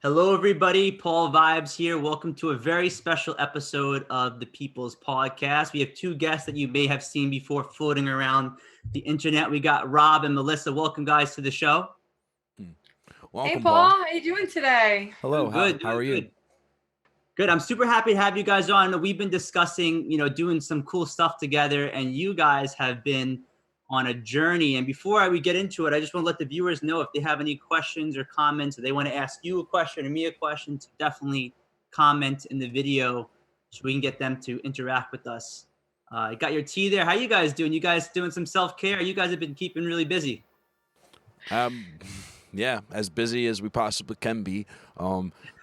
Hello, everybody. Paul Vibes here. Welcome to a very special episode of the People's Podcast. We have two guests that you may have seen before floating around the internet. We got Rob and Melissa. Welcome, guys, to the show. Hey, Welcome, Paul. Paul. How you doing today? Hello. Doing good. How are you? Good. I'm super happy to have you guys on. We've been discussing, doing some cool stuff together, and you guys have been on a journey. And before we get into it, I just want to let the viewers know if they have any questions or comments, or they want to ask you a question or me a question, to definitely comment in the video so we can get them to interact with us. I got your tea there. How you guys doing? You guys doing some self-care? You guys have been keeping really busy. Yeah, as busy as we possibly can be.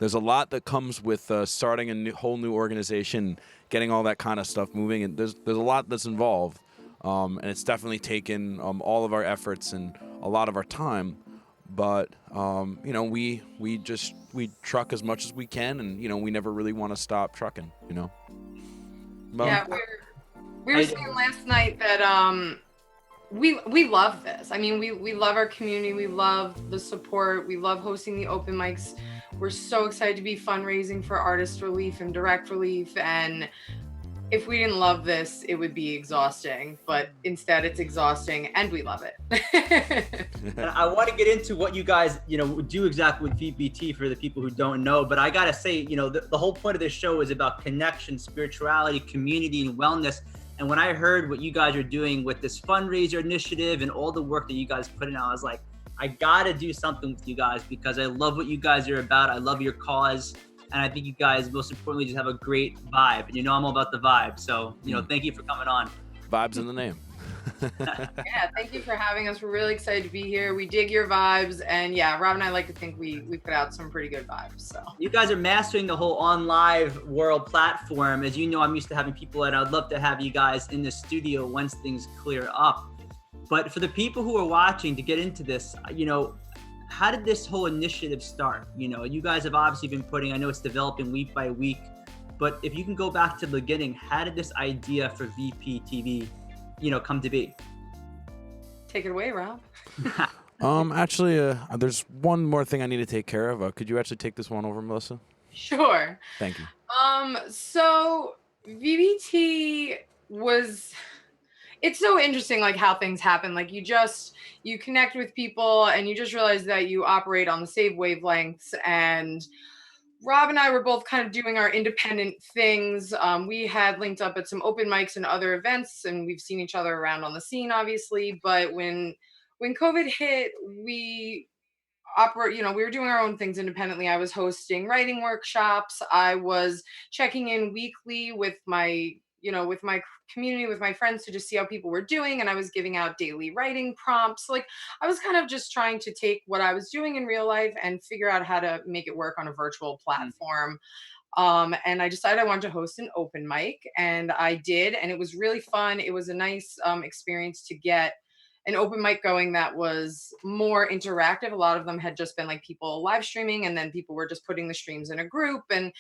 There's a lot that comes with starting a whole new organization, getting all that kind of stuff moving, and there's a lot that's involved. And it's definitely taken all of our efforts and a lot of our time. But we truck as much as we can, and we never really want to stop trucking. Yeah, we were saying last night that we love this. I mean, we love our community. We love the support. We love hosting the open mics. We're so excited to be fundraising for artist relief and direct relief. And if we didn't love this, it would be exhausting. But instead, it's exhausting, and we love it. And I want to get into what you guys, do exactly with VBT for the people who don't know. But I got to say, the whole point of this show is about connection, spirituality, community, and wellness. And when I heard what you guys are doing with this fundraiser initiative and all the work that you guys put in, I was like, I got to do something with you guys because I love what you guys are about. I love your cause. And I think you guys, most importantly, just have a great vibe. And I'm all about the vibe. So, thank you for coming on. Vibes in the name. Yeah, thank you for having us. We're really excited to be here. We dig your vibes. And yeah, Rob and I like to think we put out some pretty good vibes. So you guys are mastering the whole on live world platform. As you know, I'm used to having people, and I'd love to have you guys in the studio once things clear up. But for the people who are watching, to get into this, how did this whole initiative start? You guys have obviously been putting, I know it's developing week by week, but if you can go back to the beginning, how did this idea for VBTV, come to be? take it away, Rob. Actually, there's one more thing I need to take care of. Could you actually take this one over, Melissa? Sure. Thank you. So VBT it's so interesting, like how things happen. Like you connect with people and you just realize that you operate on the same wavelengths. And Rob and I were both kind of doing our independent things. We had linked up at some open mics and other events, and we've seen each other around on the scene, obviously. But when COVID hit, we were doing our own things independently. I was hosting writing workshops. I was checking in weekly with my community, with my friends, to just see how people were doing. And I was giving out daily writing prompts. Like, I was kind of just trying to take what I was doing in real life and figure out how to make it work on a virtual platform. And I decided I wanted to host an open mic, and I did. And it was really fun. It was a nice experience to get an open mic going that was more interactive. A lot of them had just been like people live streaming, and then people were just putting the streams in a group, and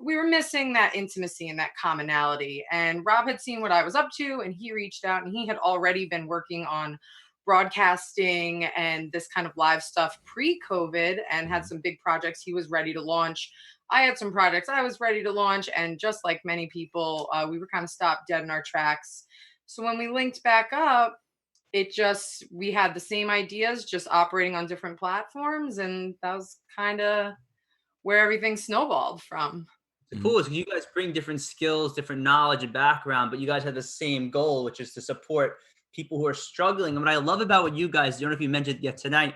we were missing that intimacy and that commonality. And Rob had seen what I was up to, and he reached out, and he had already been working on broadcasting and this kind of live stuff pre-COVID, and had some big projects he was ready to launch. I had some projects I was ready to launch, and just like many people, we were kind of stopped dead in our tracks. So when we linked back up, we had the same ideas, just operating on different platforms. And that was kind of where everything snowballed from. The cool is you guys bring different skills, different knowledge and background, but you guys have the same goal, which is to support people who are struggling. And what I love about what you guys, I don't know if you mentioned yet today,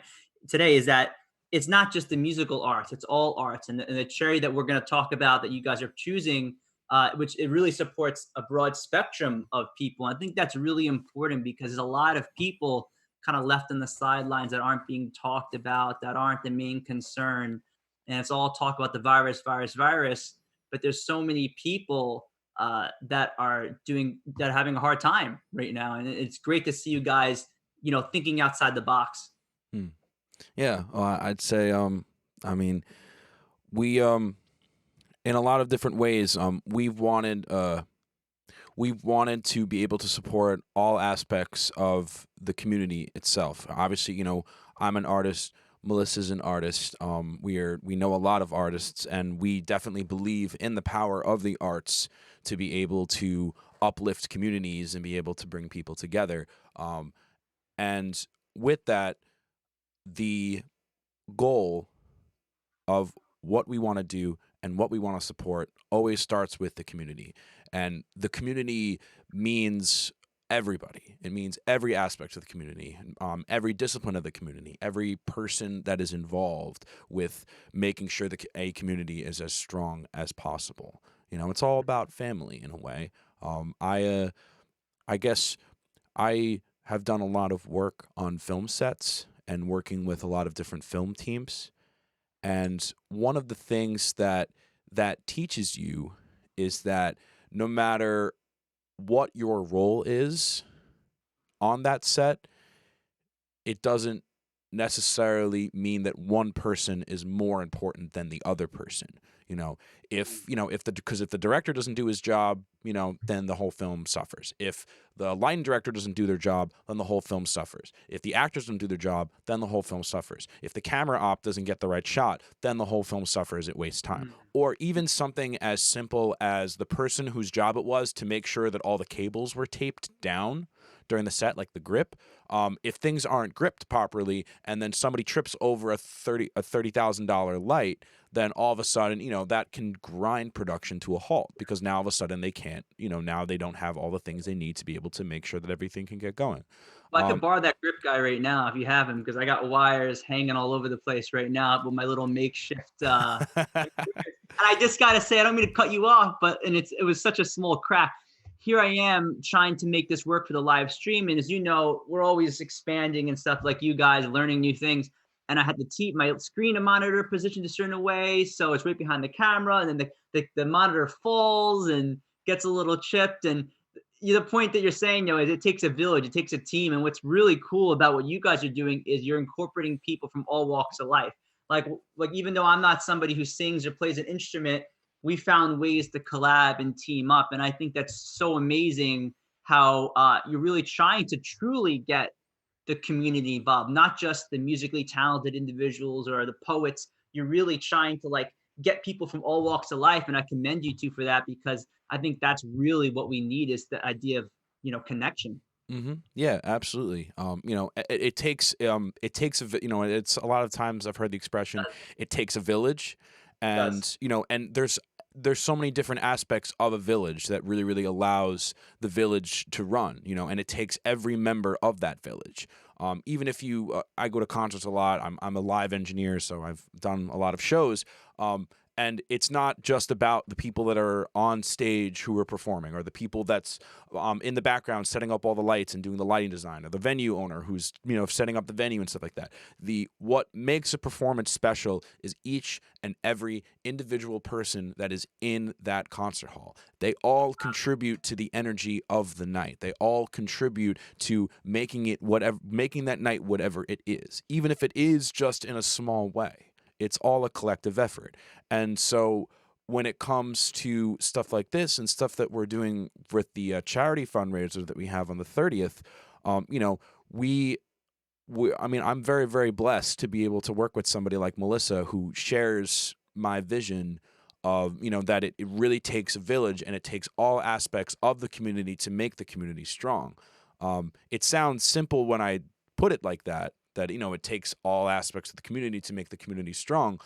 is that it's not just the musical arts, it's all arts. And the cherry that we're going to talk about that you guys are choosing, which it really supports a broad spectrum of people. I think that's really important because there's a lot of people kind of left on the sidelines that aren't being talked about, that aren't the main concern. And it's all talk about the virus. But there's so many people that are having a hard time right now. And it's great to see you guys, thinking outside the box. Yeah, I'd say, we, in a lot of different ways, we've wanted to be able to support all aspects of the community itself. Obviously, I'm an artist, Melissa's an artist. We know a lot of artists, and we definitely believe in the power of the arts to be able to uplift communities and be able to bring people together. And with that, the goal of what we want to do and what we want to support always starts with the community. And the community means everybody. It means every aspect of the community, every discipline of the community, every person that is involved with making sure that a community is as strong as possible. You know, it's all about family in a way. I guess I have done a lot of work on film sets and working with a lot of different film teams. And one of the things that teaches you is that no matter what your role is on that set, it doesn't necessarily mean that one person is more important than the other person. If the director doesn't do his job, then the whole film suffers. If the lighting director doesn't do their job, then the whole film suffers. If the actors don't do their job, then the whole film suffers. If the camera op doesn't get the right shot, then the whole film suffers. It wastes time. Or even something as simple as the person whose job it was to make sure that all the cables were taped down during the set, like the grip. If things aren't gripped properly, and then somebody trips over a $30,000 light, then all of a sudden, that can grind production to a halt, because now all of a sudden they can't, now they don't have all the things they need to be able to make sure that everything can get going. Well, I could borrow that grip guy right now if you have him, because I got wires hanging all over the place right now with my little makeshift. And I just gotta say, I don't mean to cut you off, but it was such a small crack. Here I am trying to make this work for the live stream, and as you know, we're always expanding and stuff, like you guys, learning new things. And I had to keep my screen and monitor positioned a certain way, so it's right behind the camera, and then the monitor falls and gets a little chipped. And the point that you're saying, is it takes a village, it takes a team. And what's really cool about what you guys are doing is you're incorporating people from all walks of life. Like even though I'm not somebody who sings or plays an instrument, we found ways to collab and team up. And I think that's so amazing how you're really trying to truly get the community involved, not just the musically talented individuals or the poets. You're really trying to get people from all walks of life. And I commend you two for that, because I think that's really what we need, is the idea of, connection. Mm-hmm. Yeah, absolutely. It takes it's a lot of times I've heard the expression, it takes a village, and and there's so many different aspects of a village that really, really allows the village to run, and it takes every member of that village. Even if I go to concerts a lot, I'm a live engineer, so I've done a lot of shows. And it's not just about the people that are on stage who are performing, or the people that's in the background setting up all the lights and doing the lighting design, or the venue owner who's setting up the venue and stuff like that. What makes a performance special is each and every individual person that is in that concert hall. They all contribute to the energy of the night. They all contribute to making that night whatever it is, even if it is just in a small way. It's all a collective effort. And so when it comes to stuff like this and stuff that we're doing with the charity fundraiser that we have on the 30th, I'm very, very blessed to be able to work with somebody like Melissa, who shares my vision of, that it really takes a village, and it takes all aspects of the community to make the community strong. It sounds simple when I put it like that, it takes all aspects of the community to make the community strong.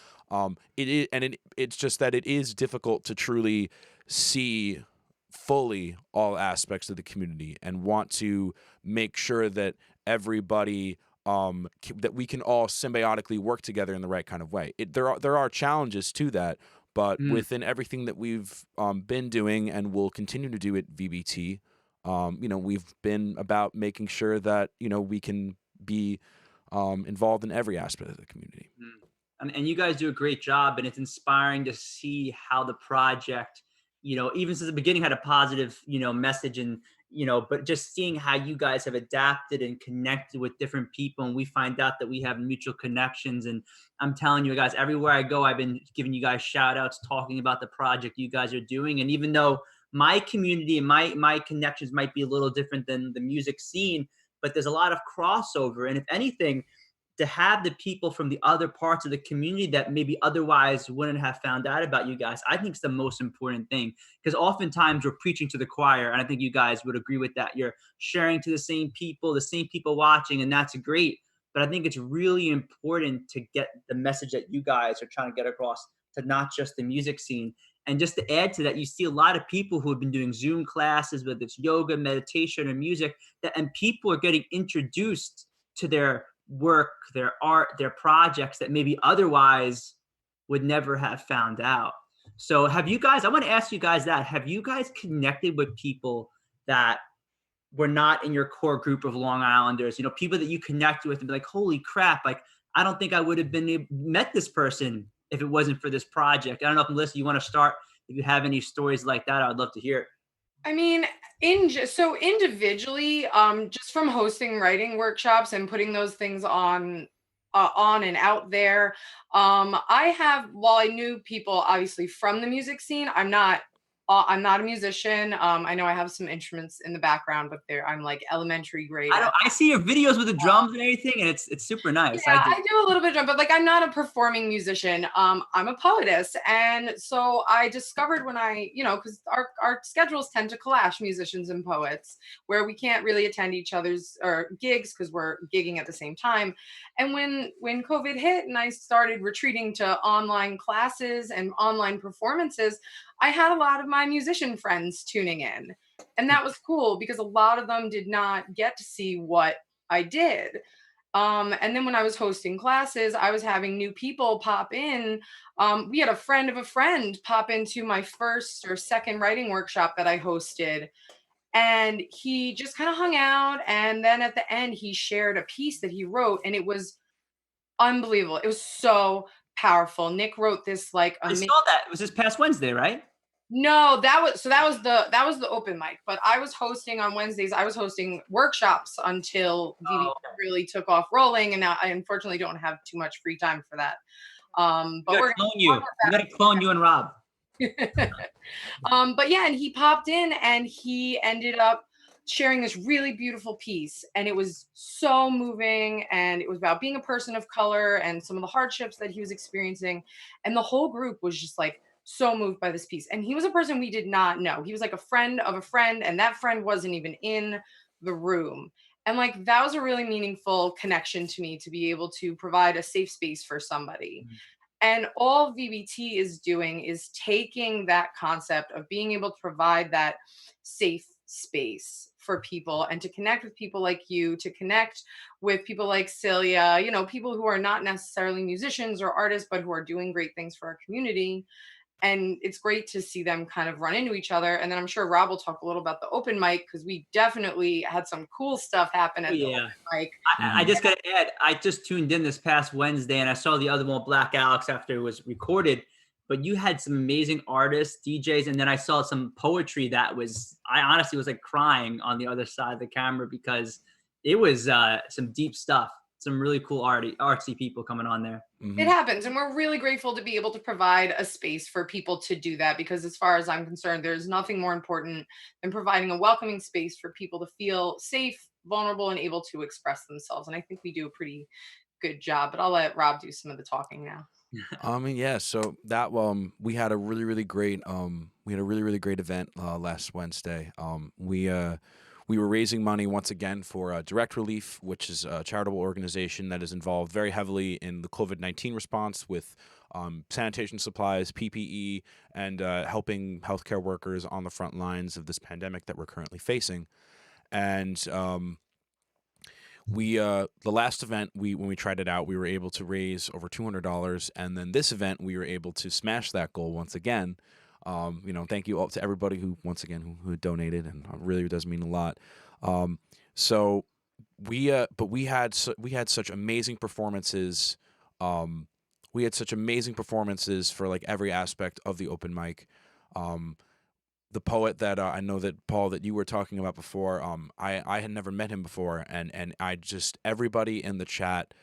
It's just that it is difficult to truly see fully all aspects of the community and want to make sure that everybody that we can all symbiotically work together in the right kind of way. There are challenges to that, but within everything that we've been doing and will continue to do at VBT, we've been about making sure that we can be involved in every aspect of the community. And you guys do a great job, and it's inspiring to see how the project, even since the beginning, had a positive, message, and, but just seeing how you guys have adapted and connected with different people. And we find out that we have mutual connections. And I'm telling you guys, everywhere I go, I've been giving you guys shout outs, talking about the project you guys are doing. And even though my community and my connections might be a little different than the music scene, but there's a lot of crossover. And if anything, to have the people from the other parts of the community that maybe otherwise wouldn't have found out about you guys, I think is the most important thing. Because oftentimes we're preaching to the choir, and I think you guys would agree with that. You're sharing to the same people watching, and that's great. But I think it's really important to get the message that you guys are trying to get across to not just the music scene. And just to add to that, you see a lot of people who have been doing Zoom classes, whether it's yoga, meditation, or music, and people are getting introduced to their work, their art, their projects that maybe otherwise would never have found out. So have you guys, I want to ask you guys that, have you guys connected with people that were not in your core group of Long Islanders, people that you connect with and be like, holy crap, like, I don't think I would have met this person if it wasn't for this project. I don't know if, Melissa, you want to start, if you have any stories like that, I would love to hear it. I mean, so individually, just from hosting writing workshops and putting those things on and out there, while I knew people obviously from the music scene, I'm not a musician. I know I have some instruments in the background, but I'm like elementary grade. I see your videos with the drums and everything, and it's super nice. Yeah, I do a little bit of drum, but like I'm not a performing musician. I'm a poetess, and so I discovered when because our schedules tend to clash, musicians and poets, where we can't really attend each other's or gigs because we're gigging at the same time. And when COVID hit and I started retreating to online classes and online performances, I had a lot of my musician friends tuning in. And that was cool because a lot of them did not get to see what I did. And then when I was hosting classes, I was having new people pop in. We had a friend of a friend pop into my first or second writing workshop that I hosted. And he just kind of hung out. And then at the end, he shared a piece that he wrote, and it was unbelievable. It was so powerful. Nick wrote this like I saw that. It was this past Wednesday, right? No, that was the open mic, but I was hosting on Wednesdays. I was hosting workshops until VB really took off rolling, and now I unfortunately don't have too much free time for that. But we're clone you. We gotta clone you and Rob. But yeah, and he popped in and he ended up sharing this really beautiful piece, and it was so moving, and it was about being a person of color and some of the hardships that he was experiencing, and the whole group was just like so moved by this piece. And he was a person we did not know. He was like a friend of a friend, and that friend wasn't even in the room. And like that was a really meaningful connection to me, to be able to provide a safe space for somebody. And all VBT is doing is taking that concept of being able to provide that safe space for people and to connect with people like you, to connect with people like Celia, people who are not necessarily musicians or artists, but who are doing great things for our community. And it's great to see them kind of run into each other. And then I'm sure Rob will talk a little about the open mic, because we definitely had some cool stuff happen at the open mic. I just got to add, I just tuned in this past Wednesday, and I saw the other one, Black Alex, after it was recorded. But you had some amazing artists, DJs, and then I saw some poetry that I honestly was like crying on the other side of the camera, because it was some deep stuff. Some really cool artsy people coming on there. Mm-hmm. It happens. And we're really grateful to be able to provide a space for people to do that, because as far as I'm concerned, there's nothing more important than providing a welcoming space for people to feel safe, vulnerable, and able to express themselves. And I think we do a pretty good job, but I'll let Rob do some of the talking now. So that we had a really, really great event last Wednesday. We were raising money once again for Direct Relief, which is a charitable organization that is involved very heavily in the COVID-19 response with sanitation supplies, PPE, and helping healthcare workers on the front lines of this pandemic that we're currently facing. And the last event, when we tried it out, we were able to raise over $200, and then this event we were able to smash that goal once again. Thank you all to everybody who donated, and it really does mean a lot. We had such amazing performances. We had such amazing performances for like every aspect of the open mic. The poet that I know that Paul, that you were talking about before, I had never met him before, and I just, everybody in the chat,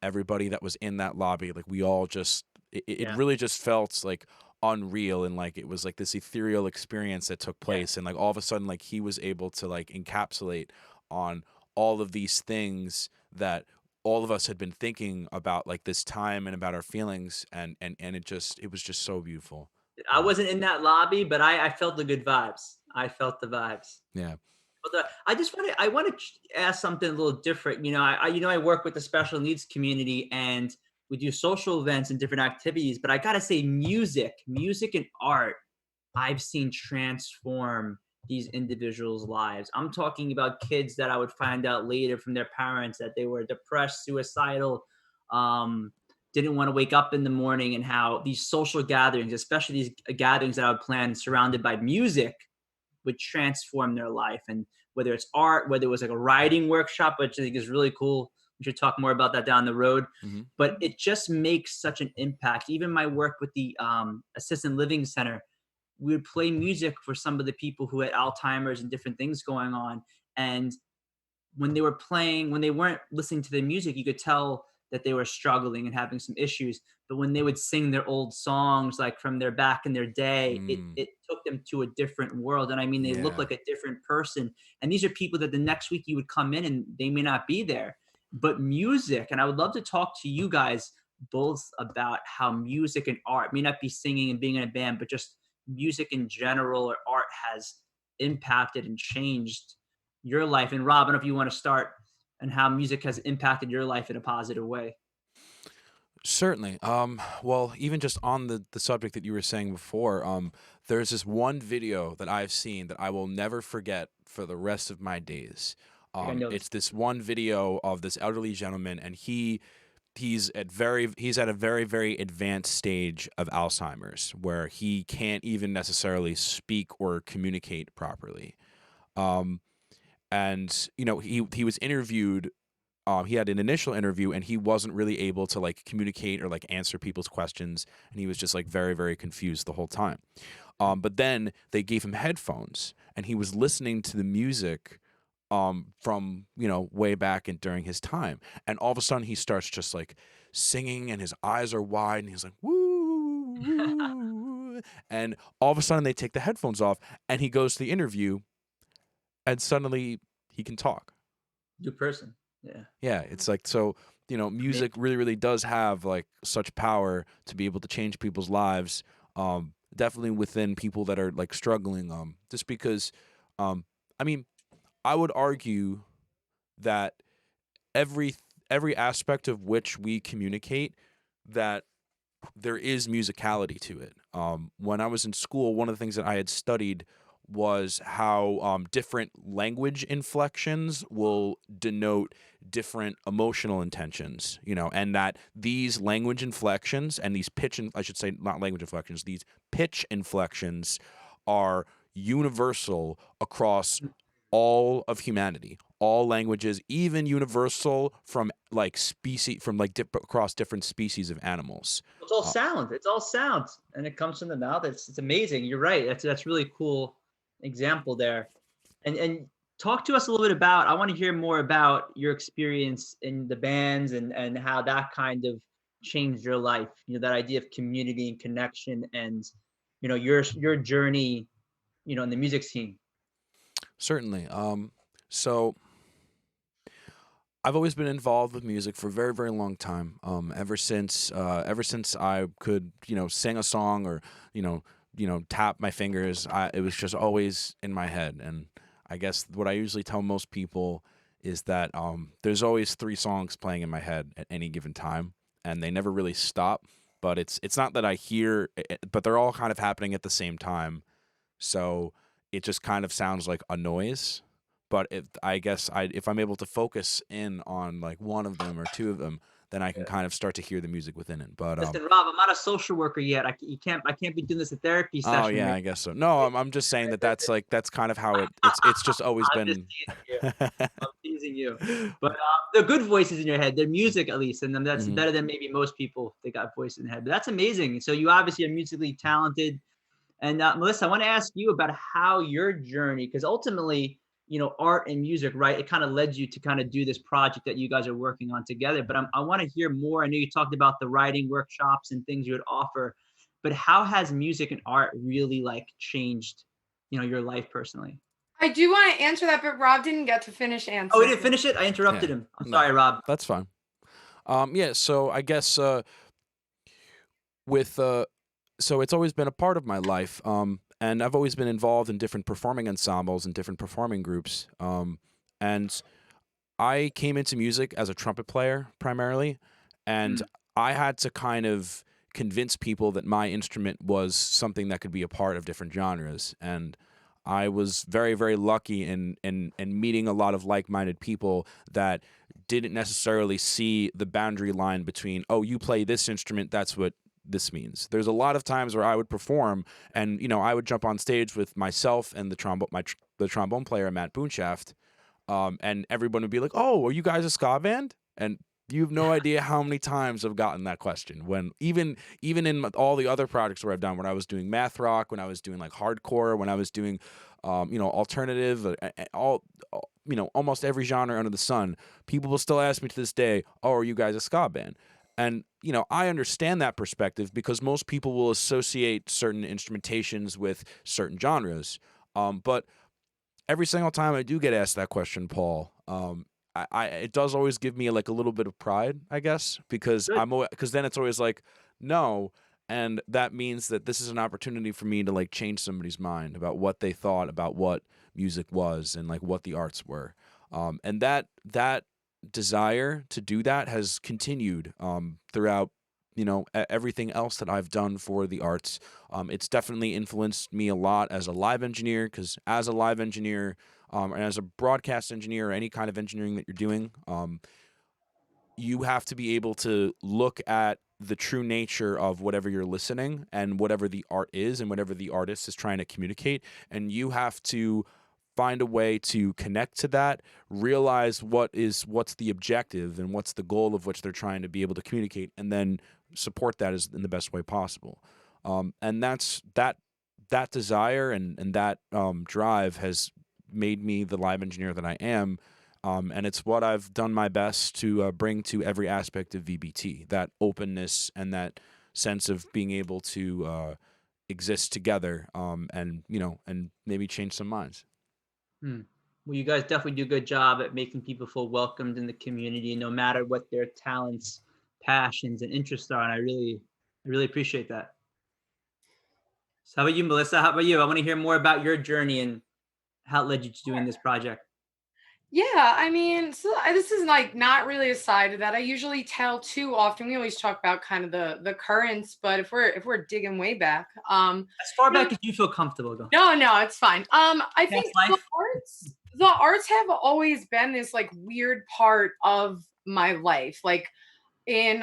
everybody that was in that lobby, like we all just, it really just felt like unreal, and like it was like this ethereal experience that took place, and like all of a sudden, like he was able to like encapsulate on all of these things that all of us had been thinking about like this time and about our feelings, and it was just so beautiful. I wasn't in that lobby, but I felt the good vibes. I felt the vibes. Yeah. But I want to ask something a little different. I work with the special needs community, and we do social events and different activities. But I gotta say, music and art, I've seen transform these individuals' lives. I'm talking about kids that I would find out later from their parents that they were depressed, suicidal, um, didn't want to wake up in the morning, and how these social gatherings, especially these gatherings that I would plan surrounded by music, would transform their life. And whether it's art, whether it was like a writing workshop, which I think is really cool. We should talk more about that down the road. Mm-hmm. But it just makes such an impact. Even my work with the assisted living center, we would play music for some of the people who had Alzheimer's and different things going on. And when they were playing, when they weren't listening to the music, you could tell that they were struggling and having some issues. But when they would sing their old songs, like from their back in their day, it took them to a different world. And I mean, they look like a different person. And these are people that the next week you would come in and they may not be there. But music, and I would love to talk to you guys both about how music and art, may not be singing and being in a band, but just music in general or art has impacted and changed your life. And Rob, I don't know if you want to start and how music has impacted your life in a positive way. Certainly. Well, even just on the subject that you were saying before, there's this one video that I've seen that I will never forget for the rest of my days. It's this one video of this elderly gentleman, and he's at a very, very advanced stage of Alzheimer's, where he can't even necessarily speak or communicate properly. And he was interviewed. He had an initial interview, and he wasn't really able to like communicate or like answer people's questions, and he was just like very, very confused the whole time. But then they gave him headphones, and he was listening to the music from way back and during his time, and all of a sudden he starts just like singing, and his eyes are wide, and he's like woo, woo. And all of a sudden they take the headphones off, and he goes to the interview, and suddenly he can talk. New person. Yeah, it's like, so music really, really does have like such power to be able to change people's lives, definitely within people that are like struggling, just because I mean, I would argue that every aspect of which we communicate, that there is musicality to it. When I was in school, one of the things that I had studied was how different language inflections will denote different emotional intentions, and that these language inflections and these I should say not language inflections, these pitch inflections are universal across all of humanity, all languages, even universal from like across different species of animals. It's all sound. It's all sound, and it comes from the mouth. It's amazing. You're right. That's really cool example there. And talk to us a little bit about, I want to hear more about your experience in the bands and how that kind of changed your life, that idea of community and connection, and your journey in the music scene. Certainly. So I've always been involved with music for a very, very long time. Ever since I could sing a song or tap my fingers, it was just always in my head. And I guess what I usually tell most people is that there's always 3 songs playing in my head at any given time, and they never really stop. But it's not that I hear it, but they're all kind of happening at the same time, so it just kind of sounds like a noise. But I guess if I'm able to focus in on like one of them or 2 of them, then I can kind of start to hear the music within it. But listen, Rob, I'm not a social worker yet. I can't be doing this a therapy session. Oh yeah, I guess so. No, I'm just saying that's kind of how it's just always been. I'm teasing you. But they're good voices in your head. They're music, at least, and then that's better than maybe most people. They got voices in the head, but that's amazing. So you obviously are musically talented. And Melissa, I want to ask you about how your journey, because ultimately, art and music, right? It kind of led you to kind of do this project that you guys are working on together. But I want to hear more. I know you talked about the writing workshops and things you would offer, but how has music and art really like changed, your life personally? I do want to answer that, but Rob didn't get to finish answering. Oh, he didn't finish it? I interrupted him. I'm sorry, Rob. That's fine. Yeah, so I guess with so it's always been a part of my life, and I've always been involved in different performing ensembles and different performing groups. And I came into music as a trumpet player primarily, and Mm. I had to kind of convince people that my instrument was something that could be a part of different genres. And I was very, very lucky in meeting a lot of like-minded people that didn't necessarily see the boundary line between, oh, you play this instrument, that's what this means. There's a lot of times where I would perform, and I would jump on stage with myself and the trombone player Matt Boonshaft, and everyone would be like, "Oh, are you guys a ska band?" And you have no idea how many times I've gotten that question. When even in all the other projects where I've done, when I was doing math rock, when I was doing like hardcore, when I was doing, alternative, almost every genre under the sun, people will still ask me to this day, "Oh, are you guys a ska band?" And I understand that perspective because most people will associate certain instrumentations with certain genres. But every single time I do get asked that question, Paul, it does always give me like a little bit of pride, I guess, because Good. because then it's always like no, and that means that this is an opportunity for me to like change somebody's mind about what they thought about what music was and like what the arts were, and that desire to do that has continued throughout everything else that I've done for the arts. It's definitely influenced me a lot as a live engineer, because as a live engineer, and as a broadcast engineer or any kind of engineering that you're doing, you have to be able to look at the true nature of whatever you're listening and whatever the art is and whatever the artist is trying to communicate. And you have to find a way to connect to that, realize what's the objective and what's the goal of which they're trying to be able to communicate, and then support that in the best way possible. And that desire and that drive has made me the live engineer that I am. And it's what I've done my best to bring to every aspect of VBT, that openness and that sense of being able to exist together, and maybe change some minds. Hmm. Well, you guys definitely do a good job at making people feel welcomed in the community, no matter what their talents, passions, and interests are. And I really appreciate that. So, how about you, Melissa? How about you? I want to hear more about your journey and how it led you to doing this project. Yeah, I mean, this is like not really a side that I usually tell too often. We always talk about kind of the currents, but if we're digging way back, As far you know, back as you feel comfortable, go. no, it's fine. I Past think life. the arts have always been this like weird part of my life. Like in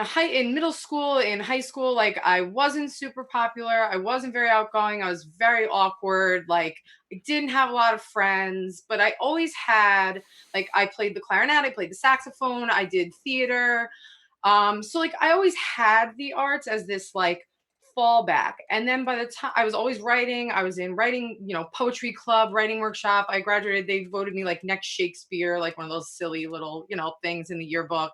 middle school, in high school, like I wasn't super popular. I wasn't very outgoing. I was very awkward. Like I didn't have a lot of friends, but I always had like I played the clarinet, I played the saxophone, I did theater. So like I always had the arts as this like fallback. And then by the time I was always writing, I was in writing, poetry club, writing workshop. I graduated, they voted me like next Shakespeare, like one of those silly little, things in the yearbook.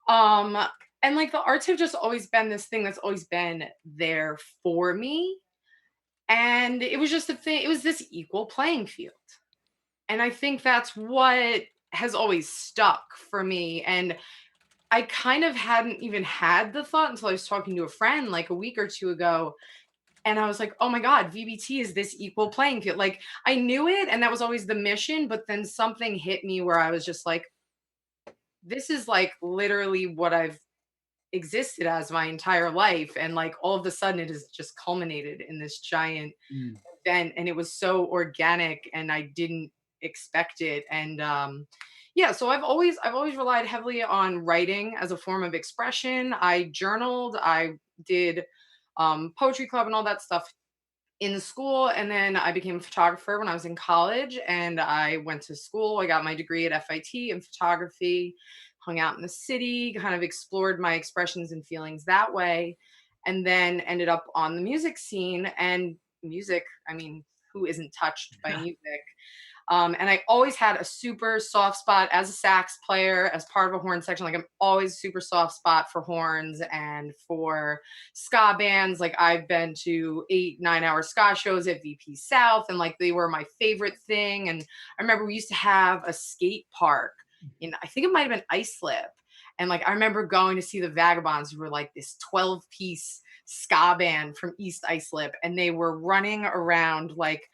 Um, and like the arts have just always been this thing that's always been there for me. And it was just a thing, it was this equal playing field. And I think that's what has always stuck for me. And I kind of hadn't even had the thought until I was talking to a friend like a week or two ago. And I was like, oh my God, VBT is this equal playing field. Like I knew it and that was always the mission, but then something hit me where I was just like, this is like literally what I've existed as my entire life. And like all of a sudden it has just culminated in this giant Mm. event. And it was so organic and I didn't expect it. And yeah, so I've always relied heavily on writing as a form of expression. I journaled, I did poetry club and all that stuff in school. And then I became a photographer when I was in college and I went to school. I got my degree at FIT in photography, hung out in the city, kind of explored my expressions and feelings that way. And then ended up on the music scene and music. I mean, who isn't touched by music? And I always had a super soft spot as a sax player, as part of a horn section. Like I'm always super soft spot for horns and for ska bands. Like I've been to 8, 9 hour ska shows at VP South, and like they were my favorite thing. And I remember we used to have a skate park in, I think it might have been Islip. And like, I remember going to see the Vagabonds, who were like this 12-piece ska band from East Islip, and they were running around like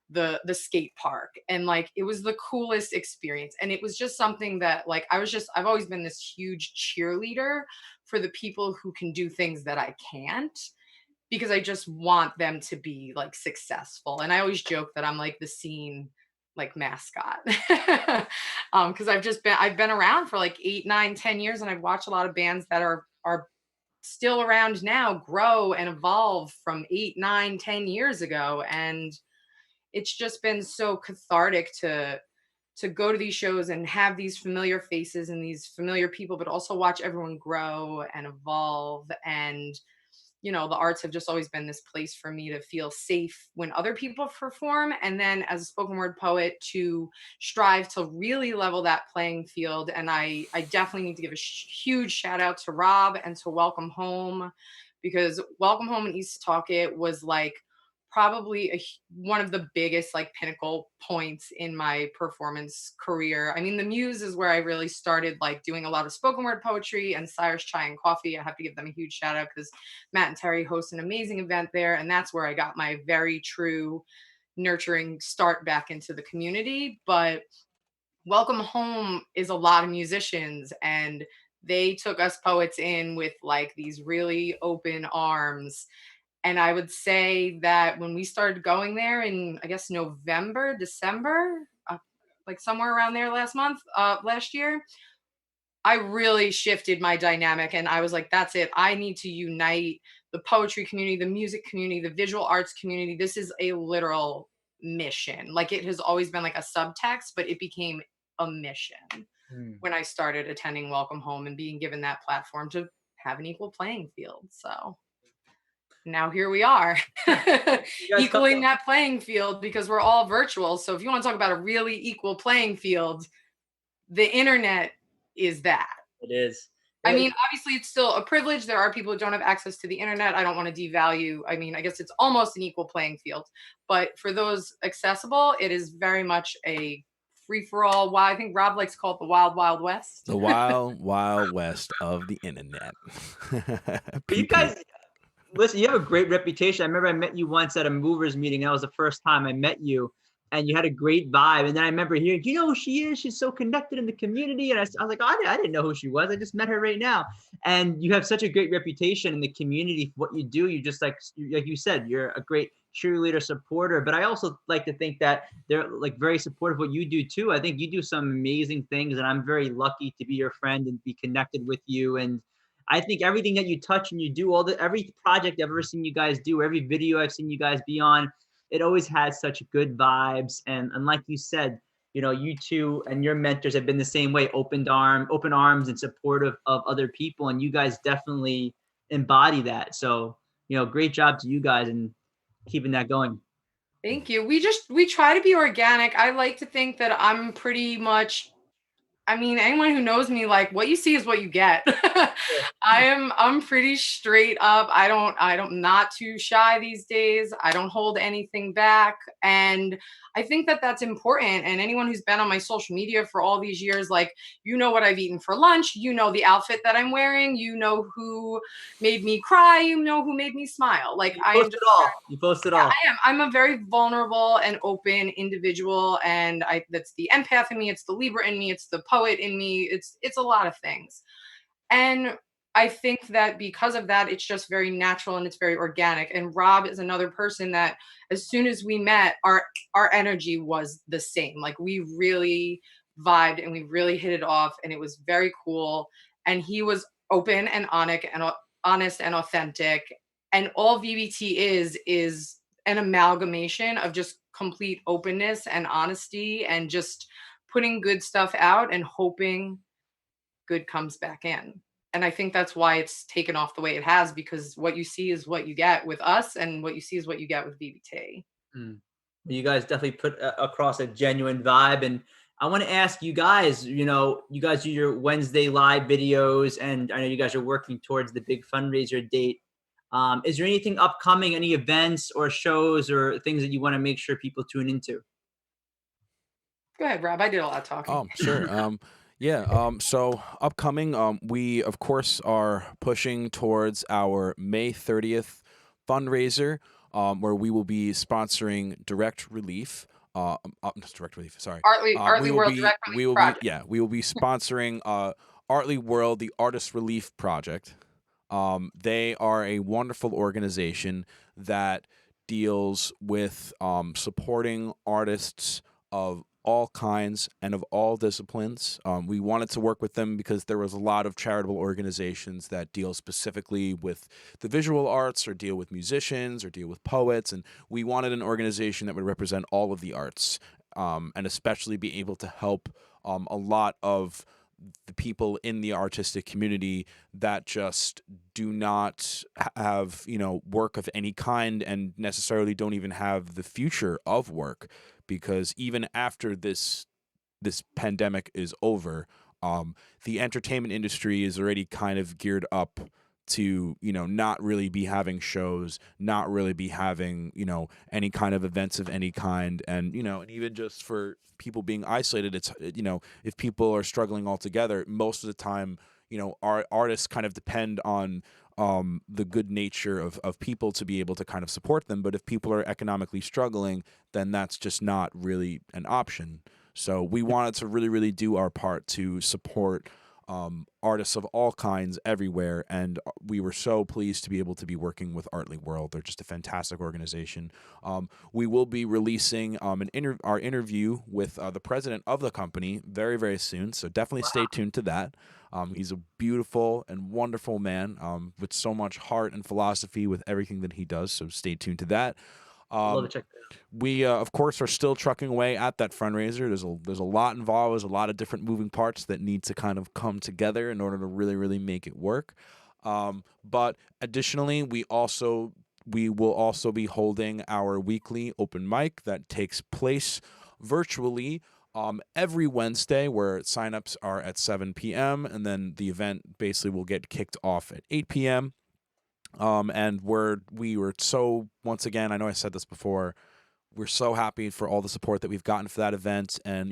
the skate park, and like it was the coolest experience. And it was just something that like I've always been this huge cheerleader for the people who can do things that I can't, because I just want them to be like successful. And I always joke that I'm like the scene like mascot. Because I've been around for like 8, 9, 10 years, and I've watched a lot of bands that are still around now grow and evolve from 8, 9, 10 years ago. And it's just been so cathartic to go to these shows and have these familiar faces and these familiar people, but also watch everyone grow and evolve. And the arts have just always been this place for me to feel safe when other people perform. And then as a spoken word poet, to strive to really level that playing field. And I definitely need to give a huge shout out to Rob and to Welcome Home, because Welcome Home in East Talkit was like probably one of the biggest like pinnacle points in my performance career. I mean, the Muse is where I really started like doing a lot of spoken word poetry, and Cyrus Chai and Coffee, I have to give them a huge shout out because Matt and Terry host an amazing event there, and that's where I got my very true nurturing start back into the community. But Welcome Home is a lot of musicians, and they took us poets in with like these really open arms. And I would say that when we started going there in, I guess, November, December, like somewhere around there last year, I really shifted my dynamic. And I was like, that's it. I need to unite the poetry community, the music community, the visual arts community. This is a literal mission. Like, it has always been like a subtext, but it became a mission when I started attending Welcome Home and being given that platform to have an equal playing field. So now here we are, equaling that playing field, because we're all virtual. So if you want to talk about a really equal playing field, the internet is that. It is. I mean, obviously it's still a privilege. There are people who don't have access to the internet. I don't want to devalue. I mean, I guess it's almost an equal playing field, but for those accessible, it is very much a free for all. I think Rob likes to call it the wild, wild west. The wild, wild west of the internet. You guys, listen, you have a great reputation. I remember I met you once at a movers meeting. That was the first time I met you, and you had a great vibe. And then I remember hearing, do you know who she is? She's so connected in the community. And I was like, oh, I didn't know who she was. I just met her right now. And you have such a great reputation in the community for what you do. You just like you said, you're a great cheerleader, supporter. But I also like to think that they're like very supportive of what you do too. I think you do some amazing things, and I'm very lucky to be your friend and be connected with you. And I think everything that you touch and you do, every project I've ever seen you guys do, every video I've seen you guys be on, it always has such good vibes. And like you said, you two and your mentors have been the same way, open arms and supportive of other people. And you guys definitely embody that. So, great job to you guys and keeping that going. Thank you. We try to be organic. I like to think that I'm pretty much, I mean, anyone who knows me, like, what you see is what you get. I'm pretty straight up. I'm not too shy these days. I don't hold anything back. And I think that that's important. And anyone who's been on my social media for all these years, like, what I've eaten for lunch, the outfit that I'm wearing, who made me cry, who made me smile. Like, You post it all. I am. I'm a very vulnerable and open individual. And that's the empath in me. It's the Libra in me. It's the poet in me. It's a lot of things. And I think that because of that, it's just very natural and it's very organic. And Rob is another person that as soon as we met, our energy was the same. Like, we really vibed and we really hit it off, and it was very cool. And he was open and honest and authentic. And all VBT is an amalgamation of just complete openness and honesty and just putting good stuff out and hoping good comes back in. And I think that's why it's taken off the way it has, because what you see is what you get with us, and what you see is what you get with VBT. You guys definitely put across a genuine vibe. And I want to ask you guys, you guys do your Wednesday live videos, and I know you guys are working towards the big fundraiser date. Is there anything upcoming, any events or shows or things that you want to make sure people tune into? Go ahead, Rob. I did all that talking. Oh, sure. Yeah. So upcoming, we of course are pushing towards our May 30th fundraiser, where we will be sponsoring Direct Relief. Not Direct Relief. Sorry. Artly World Direct Relief Project. We will be sponsoring Artly World, the Artist Relief Project. They are a wonderful organization that deals with supporting artists of all kinds and of all disciplines. We wanted to work with them because there was a lot of charitable organizations that deal specifically with the visual arts or deal with musicians or deal with poets. And we wanted an organization that would represent all of the arts, and especially be able to help a lot of the people in the artistic community that just do not have, work of any kind and necessarily don't even have the future of work, because even after this pandemic is over, the entertainment industry is already kind of geared up to, not really be having shows, not really be having, any kind of events of any kind. And, and even just for people being isolated, it's, if people are struggling altogether, most of the time, our artists kind of depend on the good nature of people to be able to kind of support them. But if people are economically struggling, then that's just not really an option. So we wanted to really, really do our part to support artists of all kinds everywhere, and we were so pleased to be able to be working with Artly World. They're just a fantastic organization. We will be releasing our interview with the president of the company very, very soon, so definitely stay tuned to that. He's a beautiful and wonderful man with so much heart and philosophy with everything that he does, so stay tuned to that. I'd love to check that out. We, of course, are still trucking away at that fundraiser. There's a lot involved. There's a lot of different moving parts that need to kind of come together in order to really, really make it work. But additionally, we will also be holding our weekly open mic that takes place virtually every Wednesday, where signups are at 7 p.m. and then the event basically will get kicked off at 8 p.m. And we were so, once again, I know I said this before, we're so happy for all the support that we've gotten for that event, and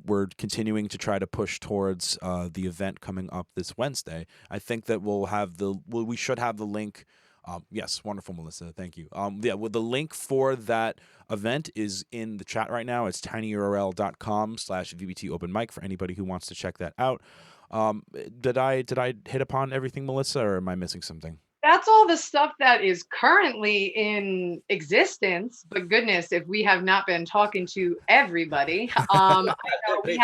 we're continuing to try to push towards the event coming up this Wednesday. I think that we should have the link. Yes, wonderful, Melissa. Thank you. Well, the link for that event is in the chat right now. It's tinyurl.com/VBT open mic for anybody who wants to check that out. Did I hit upon everything, Melissa, or am I missing something? That's all the stuff that is currently in existence. But goodness, if we have not been talking to everybody, I know we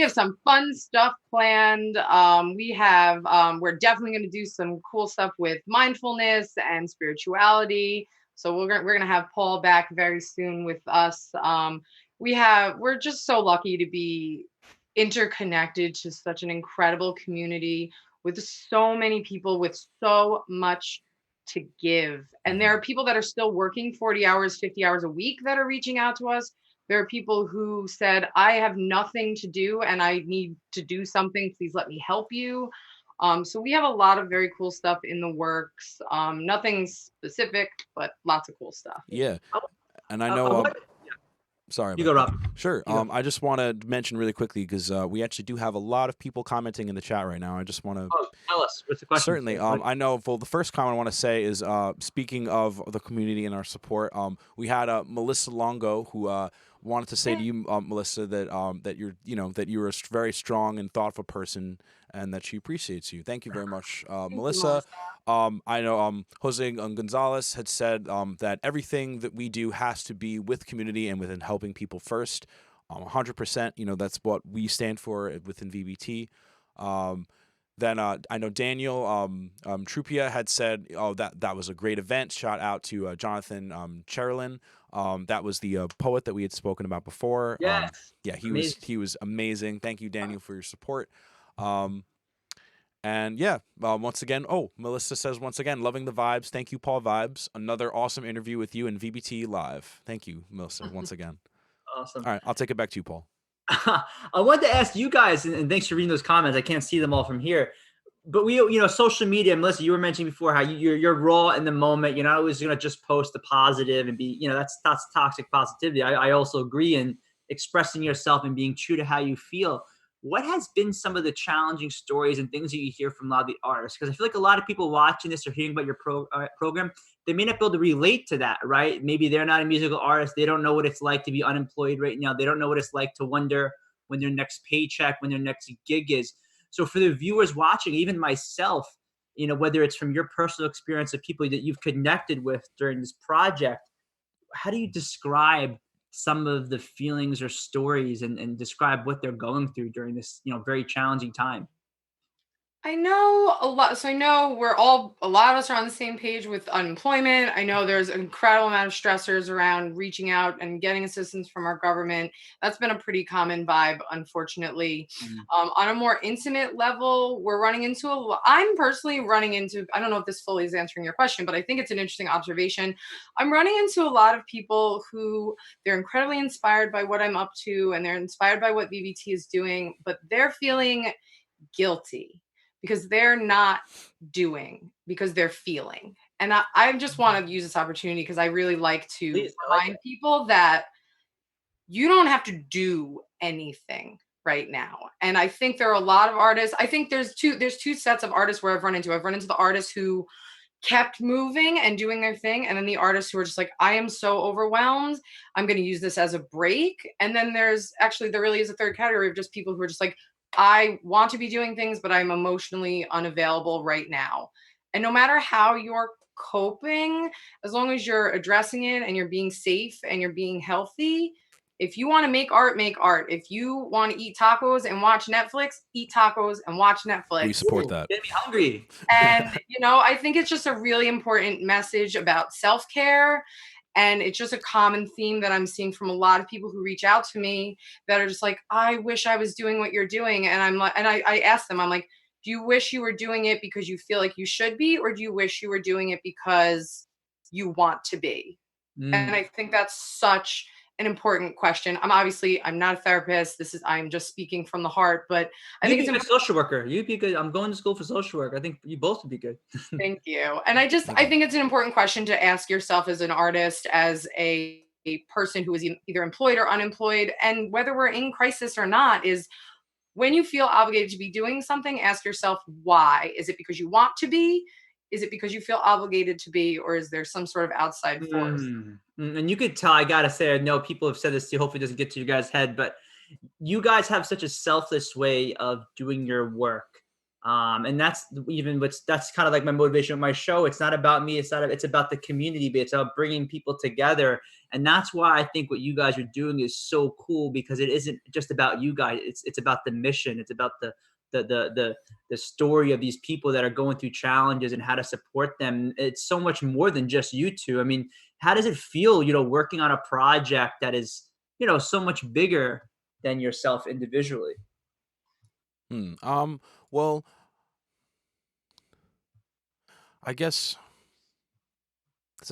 have some fun stuff planned. We're definitely going to do some cool stuff with mindfulness and spirituality. So we're gonna have Paul back very soon with us. We're just so lucky to be interconnected to such an incredible community with so many people with so much to give. And there are people that are still working 40 hours, 50 hours a week that are reaching out to us. There are people who said, I have nothing to do and I need to do something. Please let me help you. So we have a lot of very cool stuff in the works. Nothing specific, but lots of cool stuff. Yeah. And I know... Sorry. You go, Rob. Sure. I just want to mention really quickly, because we actually do have a lot of people commenting in the chat right now. I just want to... Oh, tell us. What's the question? Certainly. I know, well, the first comment I want to say is, speaking of the community and our support, we had Melissa Longo, who wanted to say to you, Melissa, that you're a very strong and thoughtful person, and that she appreciates you. Thank you very much, Melissa. I know Jose Gonzalez had said that everything that we do has to be with community and within helping people first. 100%. That's what we stand for within VBT. Then I know Daniel Trupia had said, "Oh, that was a great event." Shout out to Jonathan Cherlin. That was the poet that we had spoken about before. Yes. He was amazing. Thank you, Daniel, for your support. And once again, Melissa says, once again, loving the vibes. Thank you, Paul Vibes. Another awesome interview with you in VBTLive. Thank you, Melissa, once again. Awesome. All right, I'll take it back to you, Paul. I wanted to ask you guys, and thanks for reading those comments. I can't see them all from here, but social media, Melissa, you were mentioning before how you're raw in the moment. You're not always going to just post the positive and be, that's toxic positivity. I also agree in expressing yourself and being true to how you feel. what has been some of the challenging stories and things that you hear from a lot of the artists? Because I feel like a lot of people watching this or hearing about your program, they may not be able to relate to that, right? Maybe they're not a musical artist. They don't know what it's like to be unemployed right now. They don't know what it's like to wonder when their next paycheck, when their next gig is. So for the viewers watching, even myself, whether it's from your personal experience of people that you've connected with during this project, how do you describe some of the feelings or stories and describe what they're going through during this, very challenging time? I know a lot. So I know a lot of us are on the same page with unemployment. I know there's an incredible amount of stressors around reaching out and getting assistance from our government. That's been a pretty common vibe, unfortunately. Mhm. On a more intimate level, I'm personally running into, I don't know if this fully is answering your question, but I think it's an interesting observation. I'm running into a lot of people who they're incredibly inspired by what I'm up to and they're inspired by what VBT is doing, but they're feeling guilty because they're not doing, because they're feeling. And I just want to use this opportunity because I really like to Please, I like remind it. people that you don't have to do anything right now. And I think there are a lot of artists. I think there's two sets of artists where I've run into. I've run into the artists who kept moving and doing their thing, and then the artists who are just like, I am so overwhelmed, I'm going to use this as a break. And then there really is a third category of just people who are just like, I want to be doing things, but I'm emotionally unavailable right now. And no matter how you're coping, as long as you're addressing it and you're being safe and you're being healthy, if you want to make art, make art. If you want to eat tacos and watch Netflix, eat tacos and watch We Netflix. support Ooh, that. get me hungry. And, I think it's just a really important message about self-care. And it's just a common theme that I'm seeing from a lot of people who reach out to me that are just like, I wish I was doing what you're doing. And I'm like, and I ask them, I'm like, do you wish you were doing it because you feel like you should be, or do you wish you were doing it because you want to be? And Mm. I think that's such an important question. I'm not a therapist. I'm just speaking from the heart, but I You'd think be it's a good important. social worker. You'd be good. I'm going to school for social work. I think you both would be good. Thank you. And I Thank you. think it's an important question to ask yourself as an artist, as a person who is either employed or unemployed, and whether we're in crisis or not, is when you feel obligated to be doing something, ask yourself why. Is it because you want to be? Is it because you feel obligated to be? Or is there some sort of outside force? And you could tell, I gotta say, I know people have said this too, hopefully it doesn't get to your guys' head, but you guys have such a selfless way of doing your work. And that's kind of like my motivation with my show. It's not about me. It's about the community, but it's about bringing people together. And that's why I think what you guys are doing is so cool, because it isn't just about you guys. It's about the mission. It's about the the the the story of these people that are going through challenges and how to support them. It's so much more than just you two. I mean, how does it feel, working on a project that is, so much bigger than yourself individually? Hmm. Well, I guess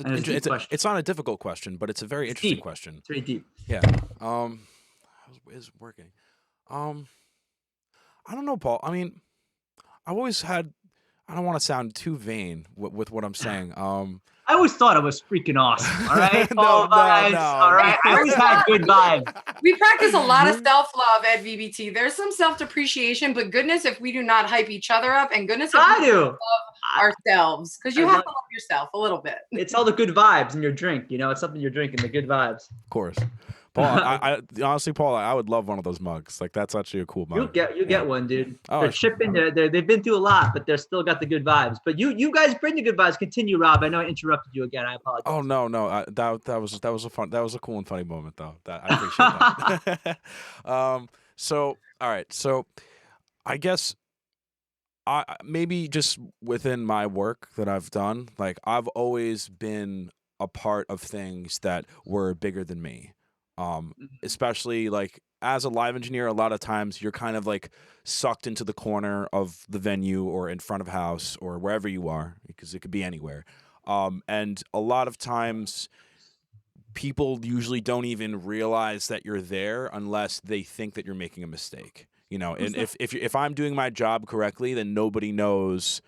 And it's a deep question. it's not a difficult question, but it's a very It's interesting deep. question. It's very deep. Yeah. How's it working? Um, I don't know, Paul. I mean, I've always had. I don't want to sound too vain with what I'm saying. I always thought I was freaking awesome. All right, No, Paul vibes. All no. right, I always had good vibes. We practice a lot of self-love at VBT. There's some self-depreciation, but goodness if we do not hype each other up, and goodness if I we do. love ourselves, because you I have love- to love yourself a little bit. It's all the good vibes in your drink. It's something you're drinking. The good vibes. Of course, Paul. I honestly, Paul, I would love one of those mugs. Like that's actually a cool mug. You get one, dude. Oh, They're chipping. They've been through a lot, but they're still got the good vibes. But you guys bring the good vibes. Continue, Rob. I know I interrupted you again. I apologize. Oh no. That was a cool and funny moment though. That I appreciate that. So all right. So I guess maybe just within my work that I've done, like I've always been a part of things that were bigger than me. Especially like as a live engineer, a lot of times you're kind of like sucked into the corner of the venue or in front of house or wherever you are, because it could be anywhere. And a lot of times people usually don't even realize that you're there unless they think that you're making a mistake. And if I'm doing my job correctly, then nobody knows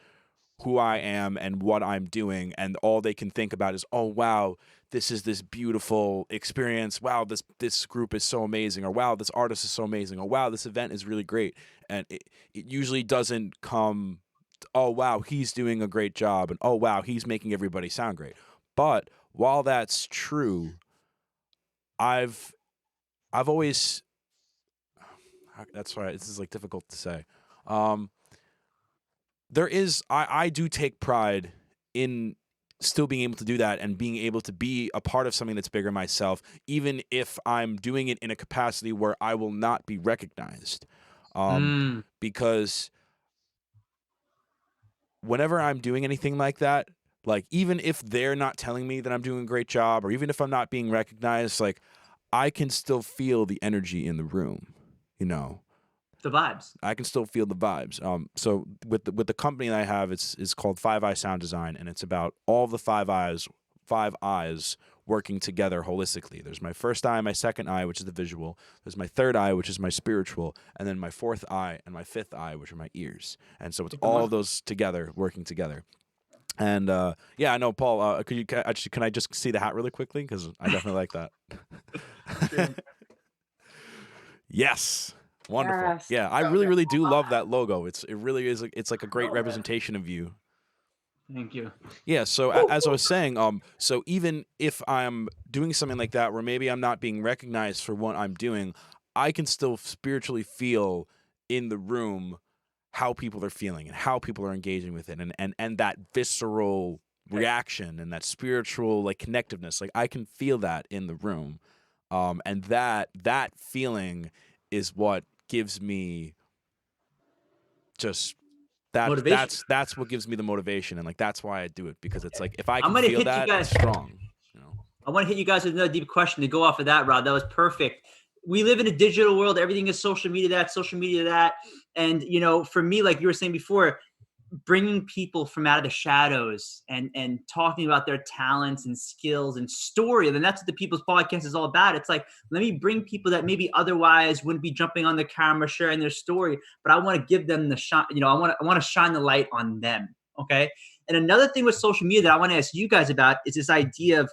who I am and what I'm doing, and all they can think about is, oh wow, this is this beautiful experience. Wow, this group is so amazing. Or wow, this artist is so amazing. Or wow, this event is really great. And it usually doesn't come, oh wow, he's doing a great job, and oh wow, he's making everybody sound great. But while that's true, I've always, that's why this is like difficult to say. There is, I do take pride in still being able to do that and being able to be a part of something that's bigger myself, even if I'm doing it in a capacity where I will not be recognized. Because whenever I'm doing anything like that, like even if they're not telling me that I'm doing a great job, or even if I'm not being recognized, like I can still feel the energy in the room, you know. The vibes. I can still feel the vibes. So with the company that I have, it's called 5 Eye Sound Design, and it's about all the five eyes working together holistically. There's my first eye, my second eye, which is the visual. There's my third eye, which is my spiritual, and then my fourth eye and my fifth eye, which are my ears. And so it's all of those together, working together. And yeah, I know, Paul. Can I just see the hat really quickly, because I definitely like that. Yes. Wonderful. Yes. Yeah, I really do love that logo. It really is. It's like a great representation of you. Thank you. Yeah. So as I was saying, so even if I'm doing something like that, where maybe I'm not being recognized for what I'm doing, I can still spiritually feel in the room how people are feeling and how people are engaging with it, and that visceral reaction and that spiritual like connectiveness. Like I can feel that in the room, and that feeling is what gives me just that's what gives me the motivation, and like that's why I do it, because it's like if I can feel that, it's strong. You know? I want to hit you guys with another deep question to go off of that, Rod. That was perfect. We live in a digital world. Everything is social media that. And, you know, for me, like you were saying before, bringing people from out of the shadows and talking about their talents and skills and story. And that's what the People's Podcast is all about. It's like, let me bring people that maybe otherwise wouldn't be jumping on the camera, sharing their story, but I want to give them the shine. You know, I want to shine the light on them. Okay. And another thing with social media that I want to ask you guys about is this idea of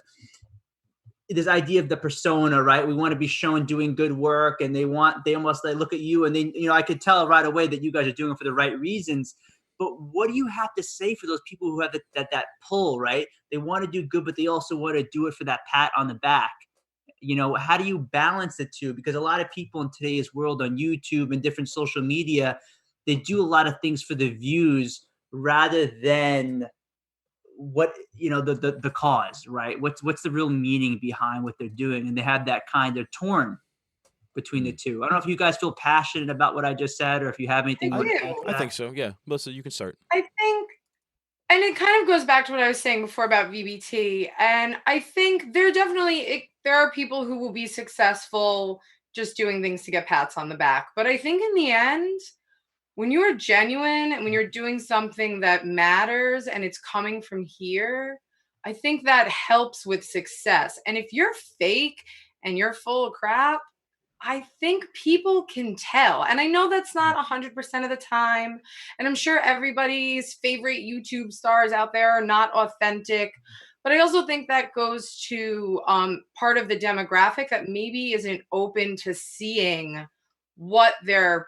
the persona, right? We want to be shown doing good work, and they almost like look at you, and they, you know, I could tell right away that you guys are doing it for the right reasons. But what do you have to say for those people who have that pull, right? They want to do good, but they also want to do it for that pat on the back. You know, how do you balance the two? Because a lot of people in today's world on YouTube and different social media, they do a lot of things for the views rather than what, you know, the cause, right? What's the real meaning behind what they're doing? And they have that kind of torn between the two. I don't know if you guys feel passionate about what I just said, or if you have anything. I think so. Yeah, Melissa, you can start. I think, and it kind of goes back to what I was saying before about VBT. And I think there are people who will be successful just doing things to get pats on the back. But I think in the end, when you are genuine and when you're doing something that matters and it's coming from here, I think that helps with success. And if you're fake and you're full of crap, I think people can tell. And I know that's not 100% of the time. And I'm sure everybody's favorite YouTube stars out there are not authentic. But I also think that goes to part of the demographic that maybe isn't open to seeing what they're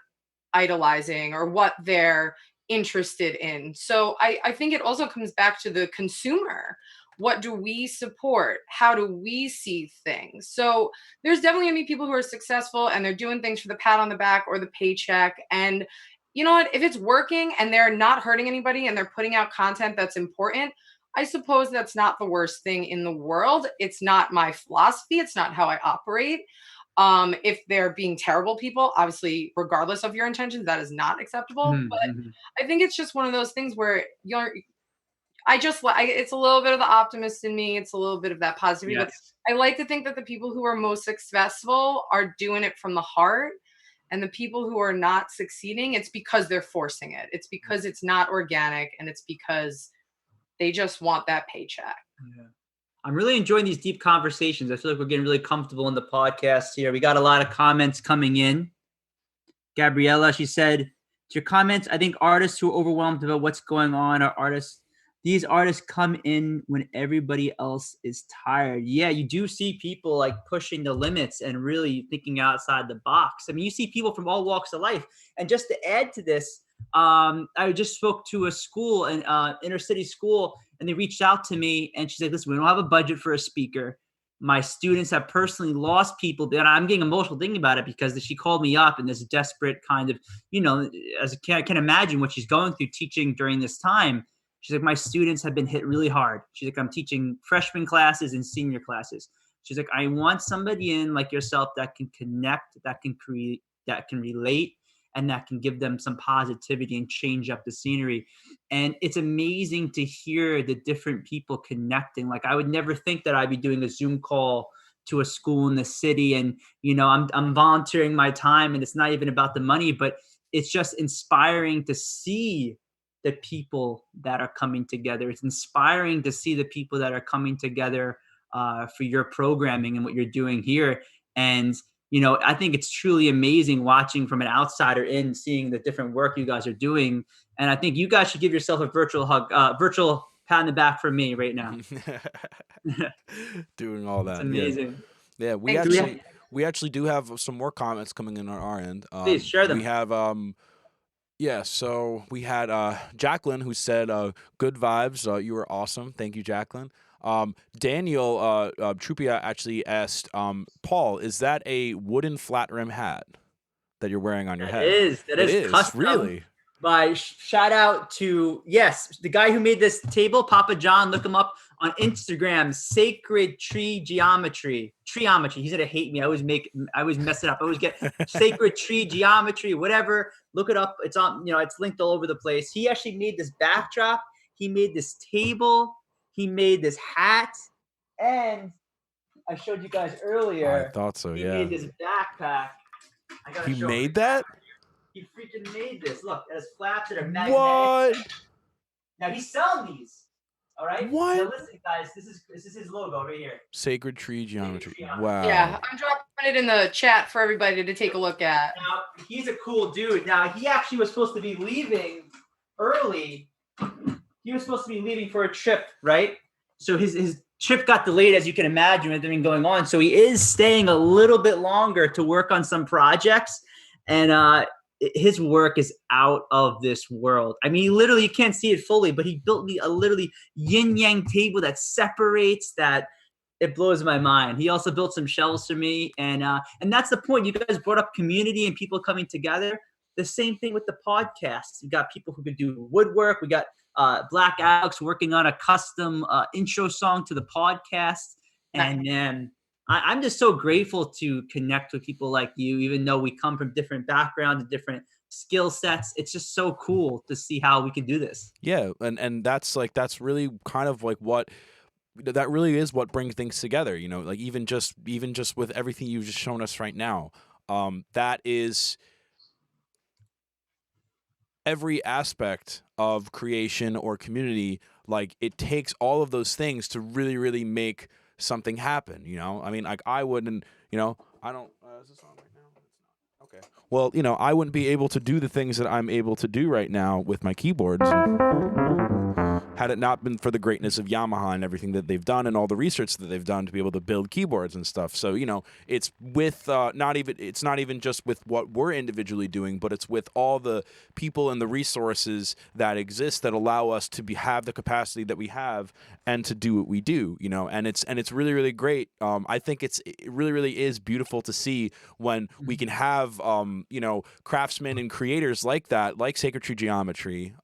idolizing or what they're interested in. So I think it also comes back to the consumer. What do we support? How do we see things? So there's definitely gonna be people who are successful and they're doing things for the pat on the back or the paycheck. And you know what? If it's working and they're not hurting anybody and they're putting out content that's important, I suppose that's not the worst thing in the world. It's not my philosophy. It's not how I operate. If they're being terrible people, obviously, regardless of your intentions, that is not acceptable. Mm-hmm. But I think it's just one of those things where it's a little bit of the optimist in me. It's a little bit of that positivity. Yes. But I like to think that the people who are most successful are doing it from the heart. And the people who are not succeeding, it's because they're forcing it. It's because it's not organic, and it's because they just want that paycheck. Yeah. I'm really enjoying these deep conversations. I feel like we're getting really comfortable in the podcast here. We got a lot of comments coming in. Gabriella, she said, to your comments, I think artists who are overwhelmed about what's going on are artists these artists come in when everybody else is tired. Yeah, you do see people like pushing the limits and really thinking outside the box. I mean, you see people from all walks of life. And just to add to this, I just spoke to a school, an inner city school, and they reached out to me and she said, listen, we don't have a budget for a speaker. My students have personally lost people, and I'm getting emotional thinking about it because she called me up in this desperate kind of, as I can imagine what she's going through teaching during this time. She's like, my students have been hit really hard. She's like, I'm teaching freshman classes and senior classes. She's like, I want somebody in like yourself that can connect, that can create, that can relate, and that can give them some positivity and change up the scenery. And it's amazing to hear the different people connecting. Like, I would never think that I'd be doing a Zoom call to a school in the city, and I'm volunteering my time, and it's not even about the money, but it's just inspiring to see the people that are coming together. It's inspiring to see the people that are coming together for your programming and what you're doing here. And I think it's truly amazing watching from an outsider in, seeing the different work you guys are doing. And I think you guys should give yourself a virtual hug, virtual pat on the back from me right now. Doing all that. It's amazing. Yeah, we actually do have some more comments coming in on our end. Please share them. We have so we had Jacqueline, who said, good vibes. You were awesome. Thank you, Jacqueline. Daniel Trupia actually asked, Paul, is that a wooden flat rim hat that you're wearing on your head? That is custom. Really? By shout out to, yes, the guy who made this table, Papa John. Look him up on Instagram, Sacred Tree Geometry. Treeometry. He's gonna hate me. I always mess it up. I always get Sacred Tree Geometry, whatever. Look it up. It's on, it's linked all over the place. He actually made this backdrop. He made this table. He made this hat. And I showed you guys earlier. I thought so, yeah. He made this backpack. He made that? He freaking made this. Look, it has flaps that are magnetic. What? Now he's selling these. All right. What? Now listen, guys. This is his logo right here. Sacred Tree Geometry. Wow. Yeah, I'm dropping it in the chat for everybody to take a look at. Now he's a cool dude. Now he actually was supposed to be leaving early. He was supposed to be leaving for a trip, right? So his trip got delayed, as you can imagine, with everything going on. So he is staying a little bit longer to work on some projects, and his work is out of this world. I mean, literally, you can't see it fully, but he built me a literally yin yang table that separates that. It blows my mind. He also built some shelves for me, and that's the point. You guys brought up community and people coming together. The same thing with the podcast. You got people who could do woodwork. We got Black Alex working on a custom intro song to the podcast, and I'm just so grateful to connect with people like you, even though we come from different backgrounds and different skill sets. It's just so cool to see how we can do this. Yeah, and that's really kind of like that really is what brings things together. Like even just with everything you've just shown us right now, that is every aspect of creation or community. Like, it takes all of those things to really, really make something happen. I mean, like, I wouldn't, I don't, is this on right now? It's not. Okay. Well, I wouldn't be able to do the things that I'm able to do right now with my keyboards had it not been for the greatness of Yamaha and everything that they've done and all the research that they've done to be able to build keyboards and stuff. So, it's with it's not even just with what we're individually doing, but it's with all the people and the resources that exist that allow us to have the capacity that we have and to do what we do, and it's really, really great. I think it really, really is beautiful to see when we can have, craftsmen and creators like that, like Sacred Tree Geometry,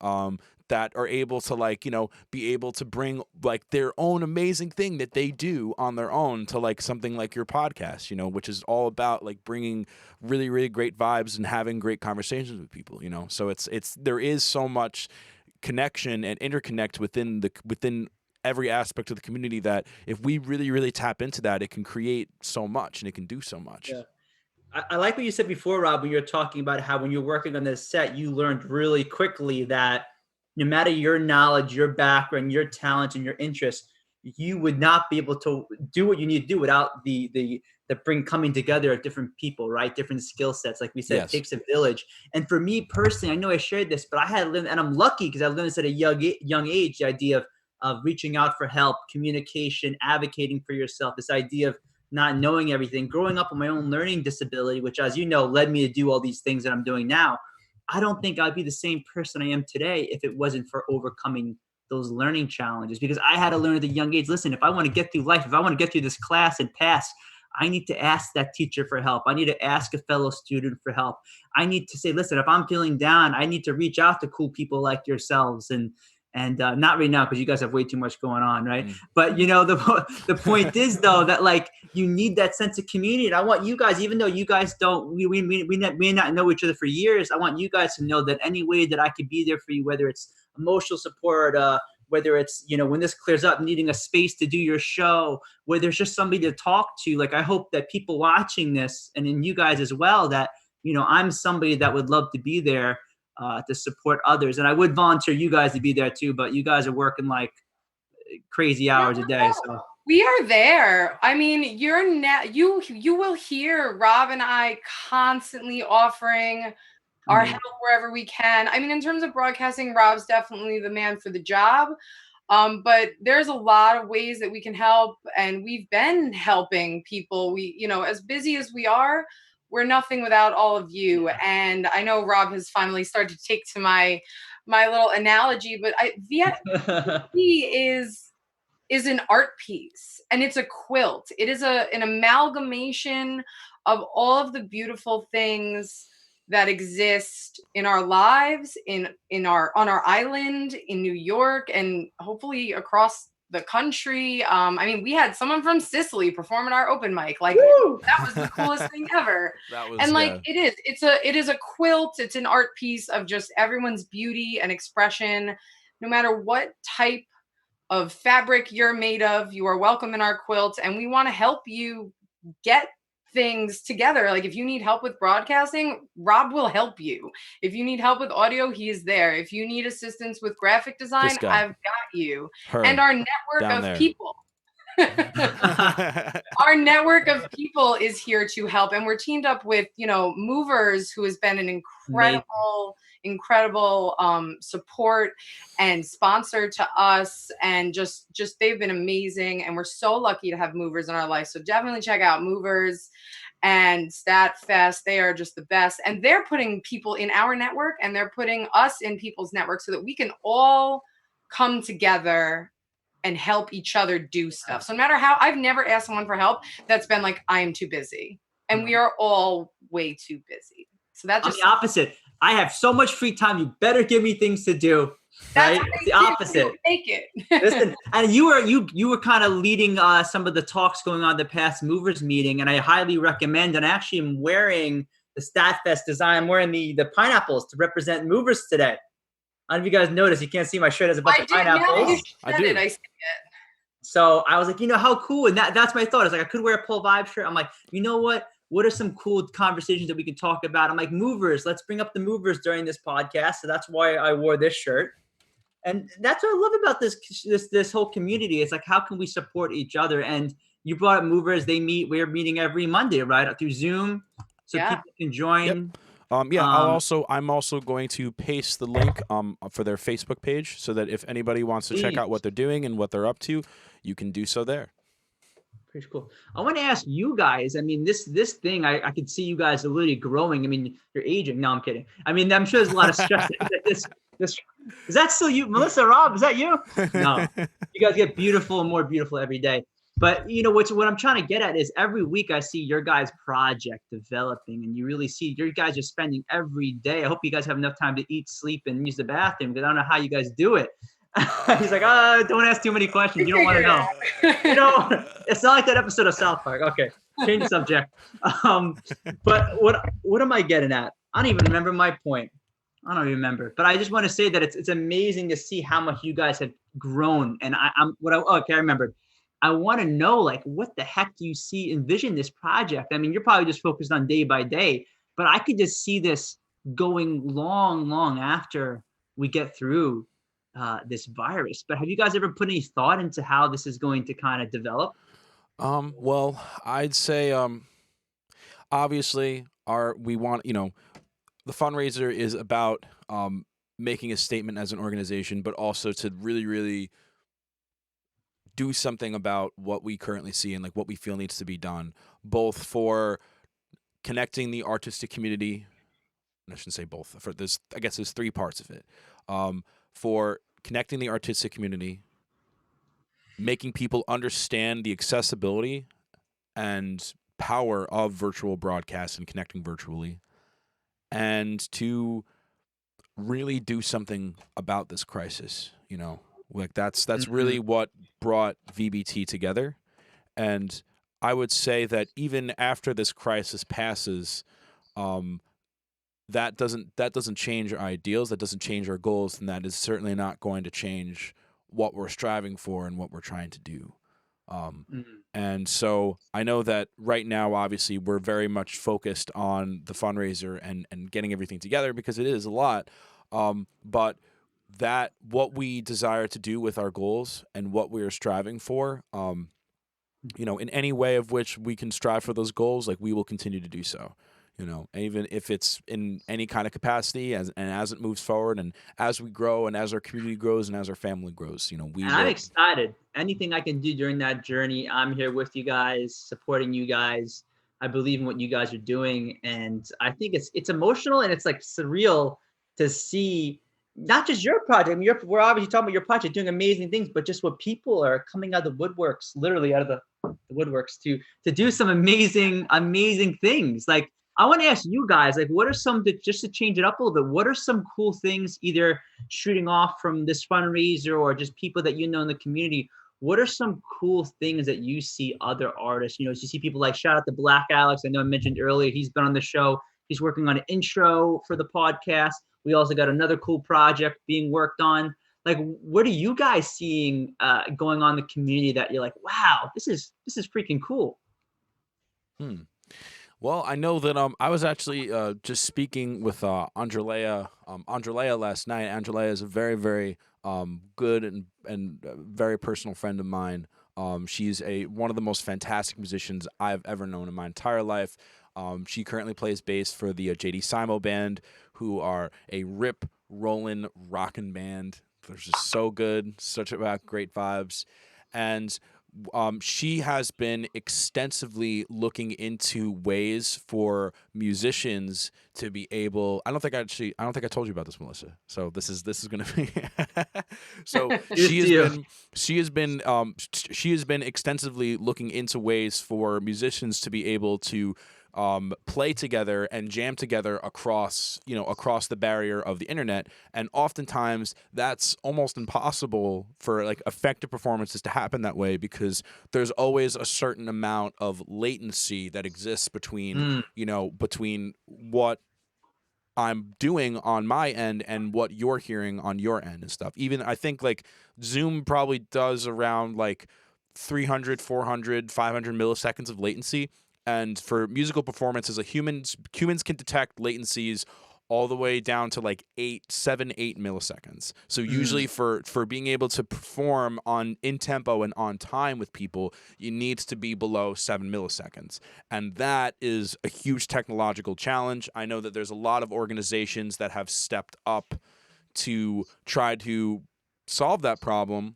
that are able to be able to bring their own amazing thing that they do on their own to something like your podcast, which is all about bringing really, really great vibes and having great conversations with people, so there is so much connection and interconnect within every aspect of the community that if we really, really tap into that, it can create so much and it can do so much. Yeah. I like what you said before, Rob, when you're talking about how when you're working on this set, you learned really quickly that no matter your knowledge, your background, your talent, and your interests, you would not be able to do what you need to do without the coming together of different people, right? Different skill sets. Like we said, Yes. it takes a village. And for me personally, I know I shared this, but I had lived, and I'm lucky because I learned this at a young age, the idea of reaching out for help, communication, advocating for yourself, this idea of not knowing everything, growing up with my own learning disability, which, as you know, led me to do all these things that I'm doing now. I don't think I'd be the same person I am today if it wasn't for overcoming those learning challenges, because I had to learn at a young age, listen, if I want to get through life, if I want to get through this class and pass, I need to ask that teacher for help. I need to ask a fellow student for help. I need to say, listen, if I'm feeling down, I need to reach out to cool people like yourselves. And not right now, because you guys have way too much going on, right? But you know, the point is though that like you need that sense of community. And I want you guys, even though you guys don't, we may not know each other for years, I want you guys to know that any way that I could be there for you, whether it's emotional support, whether it's, you know, when this clears up, needing a space to do your show, where there's just somebody to talk to. Like, I hope that people watching this, and in you guys as well, that, you know, I'm somebody that would love to be there to support others. And I would volunteer you guys to be there too, but you guys are working like crazy hours a day. So we are there. I mean, you will hear Rob and I constantly offering our help wherever we can. I mean, in terms of broadcasting, Rob's definitely the man for the job. But there's a lot of ways that we can help, and we've been helping people. We, you know, as busy as we are, we're nothing without all of you. And I know Rob has finally started to take to my little analogy, but VBT is an art piece, and it's a quilt. It is an amalgamation of all of the beautiful things that exist in our lives, on our island, in New York, and hopefully across the country. I mean, we had someone from Sicily perform at our open mic. Like, woo! That was the coolest thing ever. It is a quilt. It's an art piece of just everyone's beauty and expression. No matter what type of fabric you're made of, you are welcome in our quilt, and we want to help you get things together. Like, if you need help with broadcasting, Rob will help you. If you need help with audio, he is there. If you need assistance with graphic design, I've got you. And our network of people. Our network of people is here to help, and we're teamed up with, you know, Movers, who has been an incredible support and sponsor to us, and just they've been amazing, and we're so lucky to have Movers in our life. So definitely check out Movers and StatFest. They are just the best, and they're putting people in our network, and they're putting us in people's network so that we can all come together and help each other do stuff. So no matter how, I've never asked someone for help that's been like, I am too busy. And we are all way too busy. So that's just the opposite. I have so much free time. You better give me things to do. Right? It's the opposite. Take it. Listen, and you were kind of leading some of the talks going on the past Movers meeting, and I highly recommend. And I actually am wearing the StatFest design. I'm wearing the pineapples to represent Movers today. I don't know if you guys noticed. You can't see my shirt has a bunch of pineapples. I see it. So I was like, you know, how cool. And that's my thought. It's like, I could wear a Pull Vibe shirt. I'm like, you know what? What are some cool conversations that we can talk about? I'm like, Movers. Let's bring up the Movers during this podcast. So that's why I wore this shirt. And that's what I love about this whole community. It's like, how can we support each other? And you brought up Movers. We're meeting every Monday, right? Through Zoom. So people can join. Yep. I'm also going to paste the link for their Facebook page, so that if anybody wants to check out what they're doing and what they're up to, you can do so there. Pretty cool. I want to ask you guys. I mean, this thing, I could see you guys are really growing. I mean, you're aging. No, I'm kidding. I mean, I'm sure there's a lot of stress. This is that still you, Melissa? Rob, is that you? No, you guys get beautiful and more beautiful every day. But you know what I'm trying to get at is every week I see your guys' project developing, and you really see your guys are spending every day. I hope you guys have enough time to eat, sleep, and use the bathroom, because I don't know how you guys do it. He's like, don't ask too many questions. You don't want to know. You know, it's not like that episode of South Park. Okay, change the subject. But what am I getting at? I don't even remember my point. I don't remember. But I just want to say that it's amazing to see how much you guys have grown. And I remembered. I want to know, like, what the heck do you envision this project? I mean, you're probably just focused on day by day, but I could just see this going long, long after we get through this virus. But have you guys ever put any thought into how this is going to kind of develop? Well, I'd say obviously we want, the fundraiser is about making a statement as an organization, but also to really, really do something about what we currently see and like what we feel needs to be done, both for connecting the artistic community. I shouldn't say both. I guess there's three parts of it. For connecting the artistic community, making people understand the accessibility and power of virtual broadcasts and connecting virtually, and to really do something about this crisis. Like that's really what brought VBT together. And I would say that even after this crisis passes, that doesn't change our ideals, that doesn't change our goals, and that is certainly not going to change what we're striving for and what we're trying to do. And so I know that right now, obviously, we're very much focused on the fundraiser and getting everything together because it is a lot. But that what we desire to do with our goals and what we are striving for, in any way of which we can strive for those goals, like we will continue to do so. Even if it's in any kind of capacity, as it moves forward, and as we grow, and as our community grows, and as our family grows, I'm excited. Anything I can do during that journey, I'm here with you guys, supporting you guys. I believe in what you guys are doing, and I think it's emotional and it's like surreal to see not just your project. I mean, we're obviously talking about your project, doing amazing things, but just what people are coming out of the woodworks, literally out of the woodworks, to do some amazing things. Like, I want to ask you guys, like, what are some, just to change it up a little bit, what are some cool things, either shooting off from this fundraiser or just people that in the community? What are some cool things that you see other artists? You see people like, shout out to Black Alex. I know I mentioned earlier, he's been on the show. He's working on an intro for the podcast. We also got another cool project being worked on. Like, what are you guys seeing going on in the community that you're like, wow, this is freaking cool? Well, I know that I was actually just speaking with Andrelea last night. Andrelea is a very, very good and very personal friend of mine. She's one of the most fantastic musicians I've ever known in my entire life. She currently plays bass for the J.D. Simo Band, who are a rip, rollin', rockin' band. They're just so good, such about great vibes. And she has been extensively looking into ways for musicians to be able. I don't think I told you about this, Melissa. So this is going to be. So she has been extensively looking into ways for musicians to be able to play together and jam together across the barrier of the internet. And oftentimes that's almost impossible for like effective performances to happen that way, because there's always a certain amount of latency that exists between what I'm doing on my end and what you're hearing on your end and stuff. Even I think like Zoom probably does around like 300, 400, 500 milliseconds of latency. And for musical performances, humans can detect latencies all the way down to like 7, 8 milliseconds. So usually for being able to perform in tempo and on time with people, you need to be below 7 milliseconds. And that is a huge technological challenge. I know that there's a lot of organizations that have stepped up to try to solve that problem.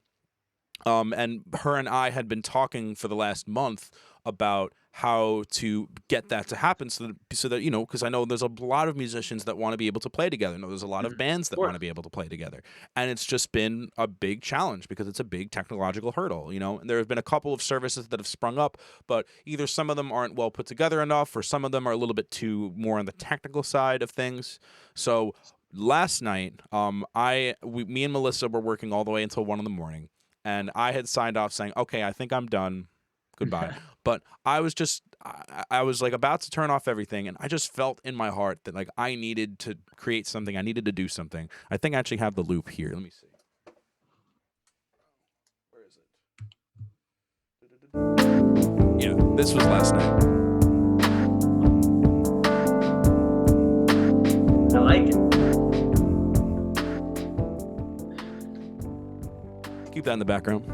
And her and I had been talking for the last month about how to get that to happen so that because I know there's a lot of musicians that want to be able to play together. I know there's a lot of bands that want to be able to play together. And it's just been a big challenge because it's a big technological hurdle, and there have been a couple of services that have sprung up, but either some of them aren't well put together enough, or some of them are a little bit too more on the technical side of things. So last night, me and Melissa were working all the way until 1 a.m, and I had signed off saying, okay, I think I'm done. Goodbye. But I was like about to turn off everything, and I just felt in my heart that like I needed to create something. I needed to do something. I think I actually have the loop here. Let me see. Where is it? Yeah, this was last night. I like it. that in the background?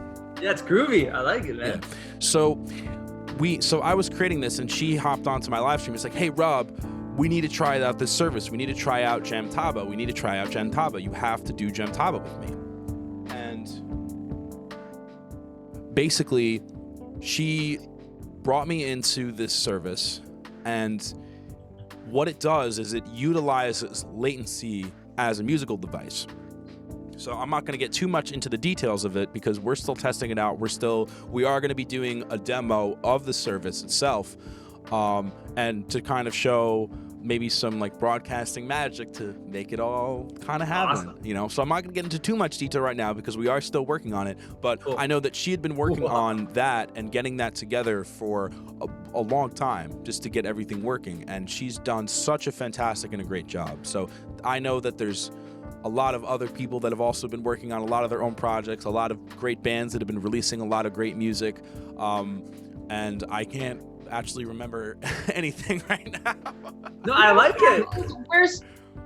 Yeah, it's groovy. I like it, man. Yeah. So I was creating this, and she hopped onto my live stream. It's like, hey, Rob, we need to try out this service. We need to try out Jamtaba. We need to try out Jamtaba. You have to do Jamtaba with me. And basically, she brought me into this service, and what it does is it utilizes latency as a musical device. So I'm not going to get too much into the details of it because we're still testing it out. We are going to be doing a demo of the service itself, and to kind of show maybe some like broadcasting magic to make it all kind of happen, Awesome. you know? So I'm not going to get into too much detail right now because we are still working on it, but Cool. I know that she had been working Cool. on that and getting that together for a long time just to get everything working, and she's done such a fantastic and a great job. So I know that there's a lot of other people that have also been working on a lot of their own projects, a lot of great bands that have been releasing a lot of great music, and I can't actually remember anything right now. No, I like it.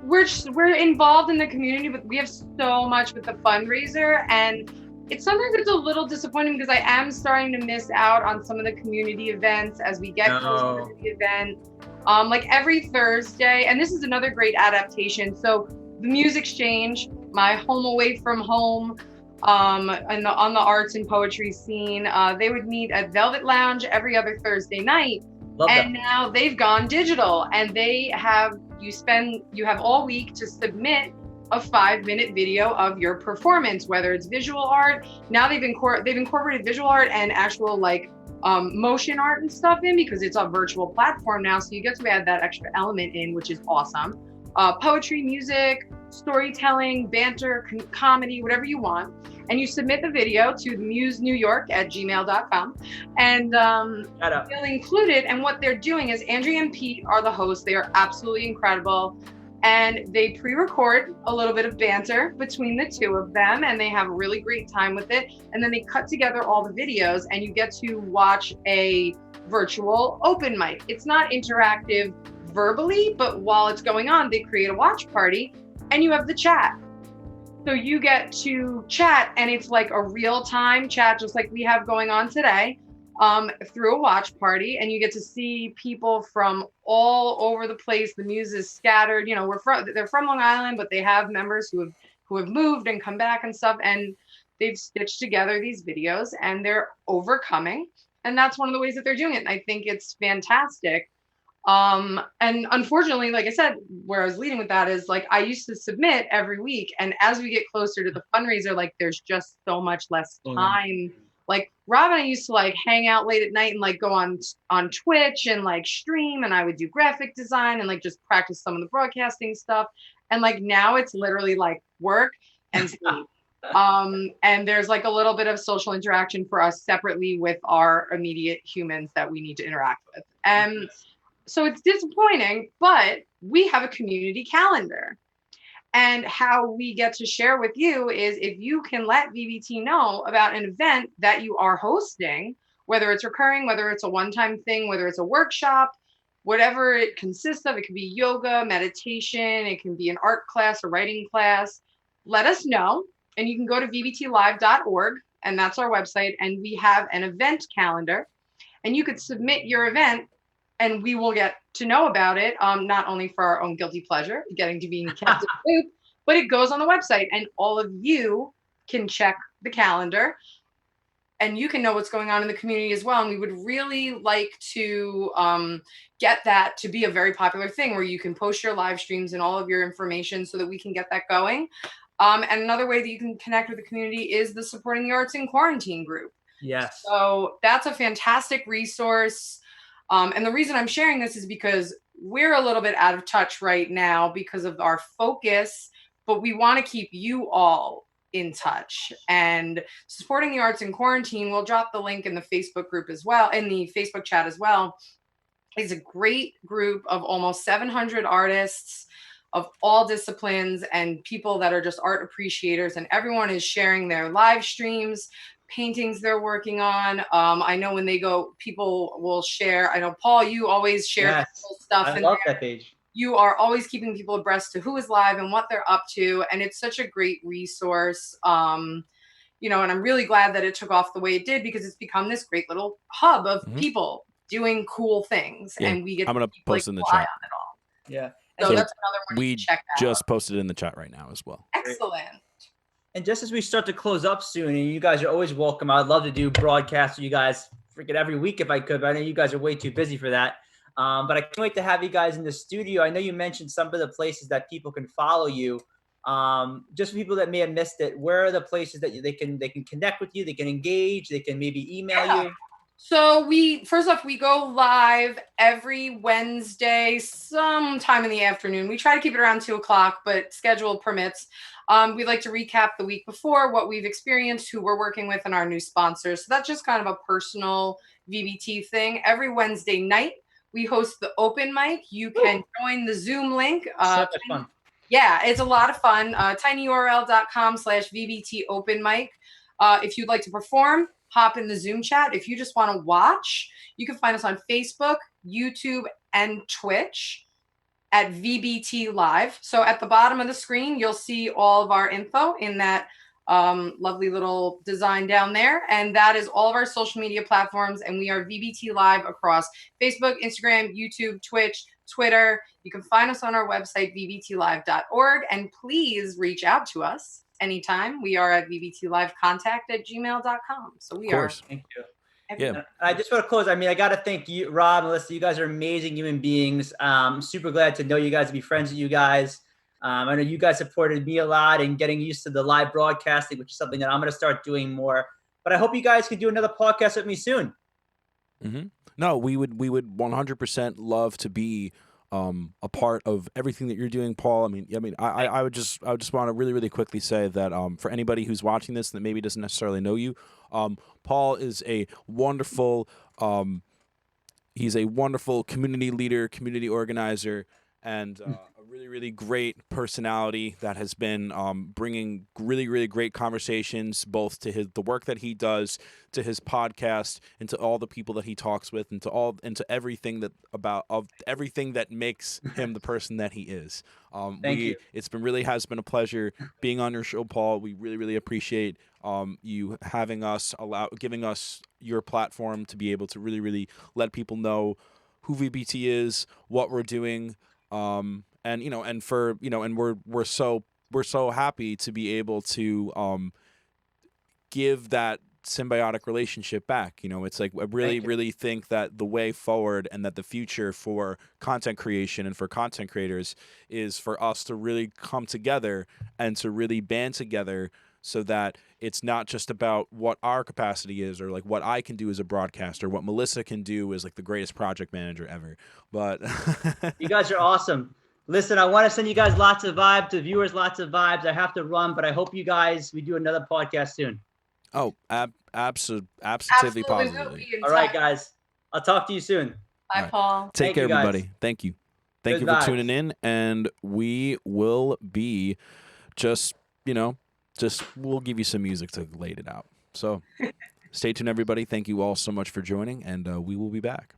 We're involved in the community, but we have so much with the fundraiser, and sometimes it's a little disappointing because I am starting to miss out on some of the community events as we get closer to the event. Like every Thursday, and this is another great adaptation. So the Muse Exchange, my home away from home, on the arts and poetry scene, they would meet at Velvet Lounge every other Thursday night. Love and that. now they've gone digital, and you have all week to submit a 5-minute video of your performance, whether it's visual art. Now they've incorporated visual art and actual like motion art and stuff in, because it's a virtual platform now, so you get to add that extra element in, which is awesome. Poetry, music, storytelling, banter, comedy, whatever you want. And you submit the video to musenewyork@gmail.com, and they'll include it. And what they're doing is Andrea and Pete are the hosts. They are absolutely incredible. And they pre-record a little bit of banter between the two of them, and they have a really great time with it. And then they cut together all the videos, and you get to watch a virtual open mic. It's not interactive verbally, but while it's going on, they create a watch party, and you have the chat. So you get to chat, and it's like a real-time chat, just like we have going on today, through a watch party, and you get to see people from all over the place. The Muse is scattered. You know, they're from Long Island, but they have members who have moved and come back and stuff, and they've stitched together these videos, and they're overcoming. And that's one of the ways that they're doing it. And I think it's fantastic. And unfortunately, like I said, where I was leading with that is like, I used to submit every week. And as we get closer to the fundraiser, like there's just so much less time. Like Rob and I used to like hang out late at night and like go on Twitch and like stream, and I would do graphic design and like just practice some of the broadcasting stuff. And like now it's literally like work and sleep. And there's like a little bit of social interaction for us separately with our immediate humans that we need to interact with. And so it's disappointing, but we have a community calendar. And how we get to share with you is if you can let VBT know about an event that you are hosting, whether it's recurring, whether it's a one-time thing, whether it's a workshop, whatever it consists of. It could be yoga, meditation, it can be an art class, a writing class. Let us know. And you can go to VBTLive.org, and that's our website. And we have an event calendar, and you could submit your event, and we will get to know about it, not only for our own guilty pleasure, getting to be in kept in the loop, but it goes on the website, and all of you can check the calendar, and you can know what's going on in the community as well. And we would really like to get that to be a very popular thing where you can post your live streams and all of your information so that we can get that going. And another way that you can connect with the community is the Supporting the Arts in Quarantine group. Yes. So that's a fantastic resource. And the reason I'm sharing this is because we're a little bit out of touch right now because of our focus, but we want to keep you all in touch. And Supporting the Arts in Quarantine, we'll drop the link in the Facebook group as well, in the Facebook chat as well, is a great group of almost 700 artists of all disciplines and people that are just art appreciators. And everyone is sharing their live streams, paintings they're working on. I know when they go, people will share. I know, Paul, you always share cool stuff. I love that page. You are always keeping people abreast to who is live and what they're up to. And it's such a great resource. and I'm really glad that it took off the way it did, because it's become this great little hub of people doing cool things, and we get I'm gonna to keep, post in the eye chat. on it all. Yeah. So So that's another one you We can check out. just posted in the chat right now as well. Excellent. And just as we start to close up soon, and you guys are always welcome. I'd love to do broadcasts with you guys freaking every week if I could, but I know you guys are way too busy for that. But I can't wait to have you guys in the studio. I know you mentioned some of the places that people can follow you. Just for people that may have missed it, where are the places that they can connect with you, they can engage, they can maybe email you? So first off, we go live every Wednesday, sometime in the afternoon. We try to keep it around 2:00, but schedule permits. We like to recap the week before, what we've experienced, who we're working with, and our new sponsors. So that's just kind of a personal VBT thing. Every Wednesday night, we host the open mic. You can join the Zoom link. So much fun. Yeah, it's a lot of fun. tinyurl.com/VBT open mic. If you'd like to perform, hop in the Zoom chat. If you just want to watch, you can find us on Facebook, YouTube, and Twitch at VBTLive. So at the bottom of the screen, you'll see all of our info in that lovely little design down there. And that is all of our social media platforms. And we are VBT Live across Facebook, Instagram, YouTube, Twitch, Twitter. You can find us on our website, vbtlive.org. And please reach out to us anytime. We are at vbtlivecontact@gmail.com. So we are. Thank you. Yeah. I just want to close. I mean, I got to thank you, Rob, Melissa. You guys are amazing human beings. I'm super glad to know you guys, to be friends with you guys. I know you guys supported me a lot in getting used to the live broadcasting, which is something that I'm going to start doing more. But I hope you guys can do another podcast with me soon. No, we would 100% love to be a part of everything that you're doing, Paul. I would just want to really, really quickly say that for anybody who's watching this that maybe doesn't necessarily know you, Paul is a wonderful he's a wonderful community leader, community organizer, and a really, really great personality that has been bringing really, really great conversations both to the work that he does, to his podcast, and to all the people that he talks with, and to everything that makes him the person that he is. Thank you. It's been has been a pleasure being on your show, Paul. We really, really appreciate you having us, giving us your platform to be able to really, really let people know who VBT is, what we're doing. And we're so happy to be able to give that symbiotic relationship back. It's like I really think that the way forward and that the future for content creation and for content creators is for us to really come together and to really band together, so that it's not just about what our capacity is, or like what I can do as a broadcaster, what Melissa can do as like the greatest project manager ever. But you guys are awesome. Listen, I want to send you guys lots of vibes, to viewers lots of vibes. I have to run, but I hope we do another podcast soon. Oh, absolutely positively. All right, guys. I'll talk to you soon. Bye, Paul. Take care, everybody. Thank you. Thank you for tuning in, and we will be we'll give you some music to lay it out. So stay tuned, everybody. Thank you all so much for joining, and we will be back.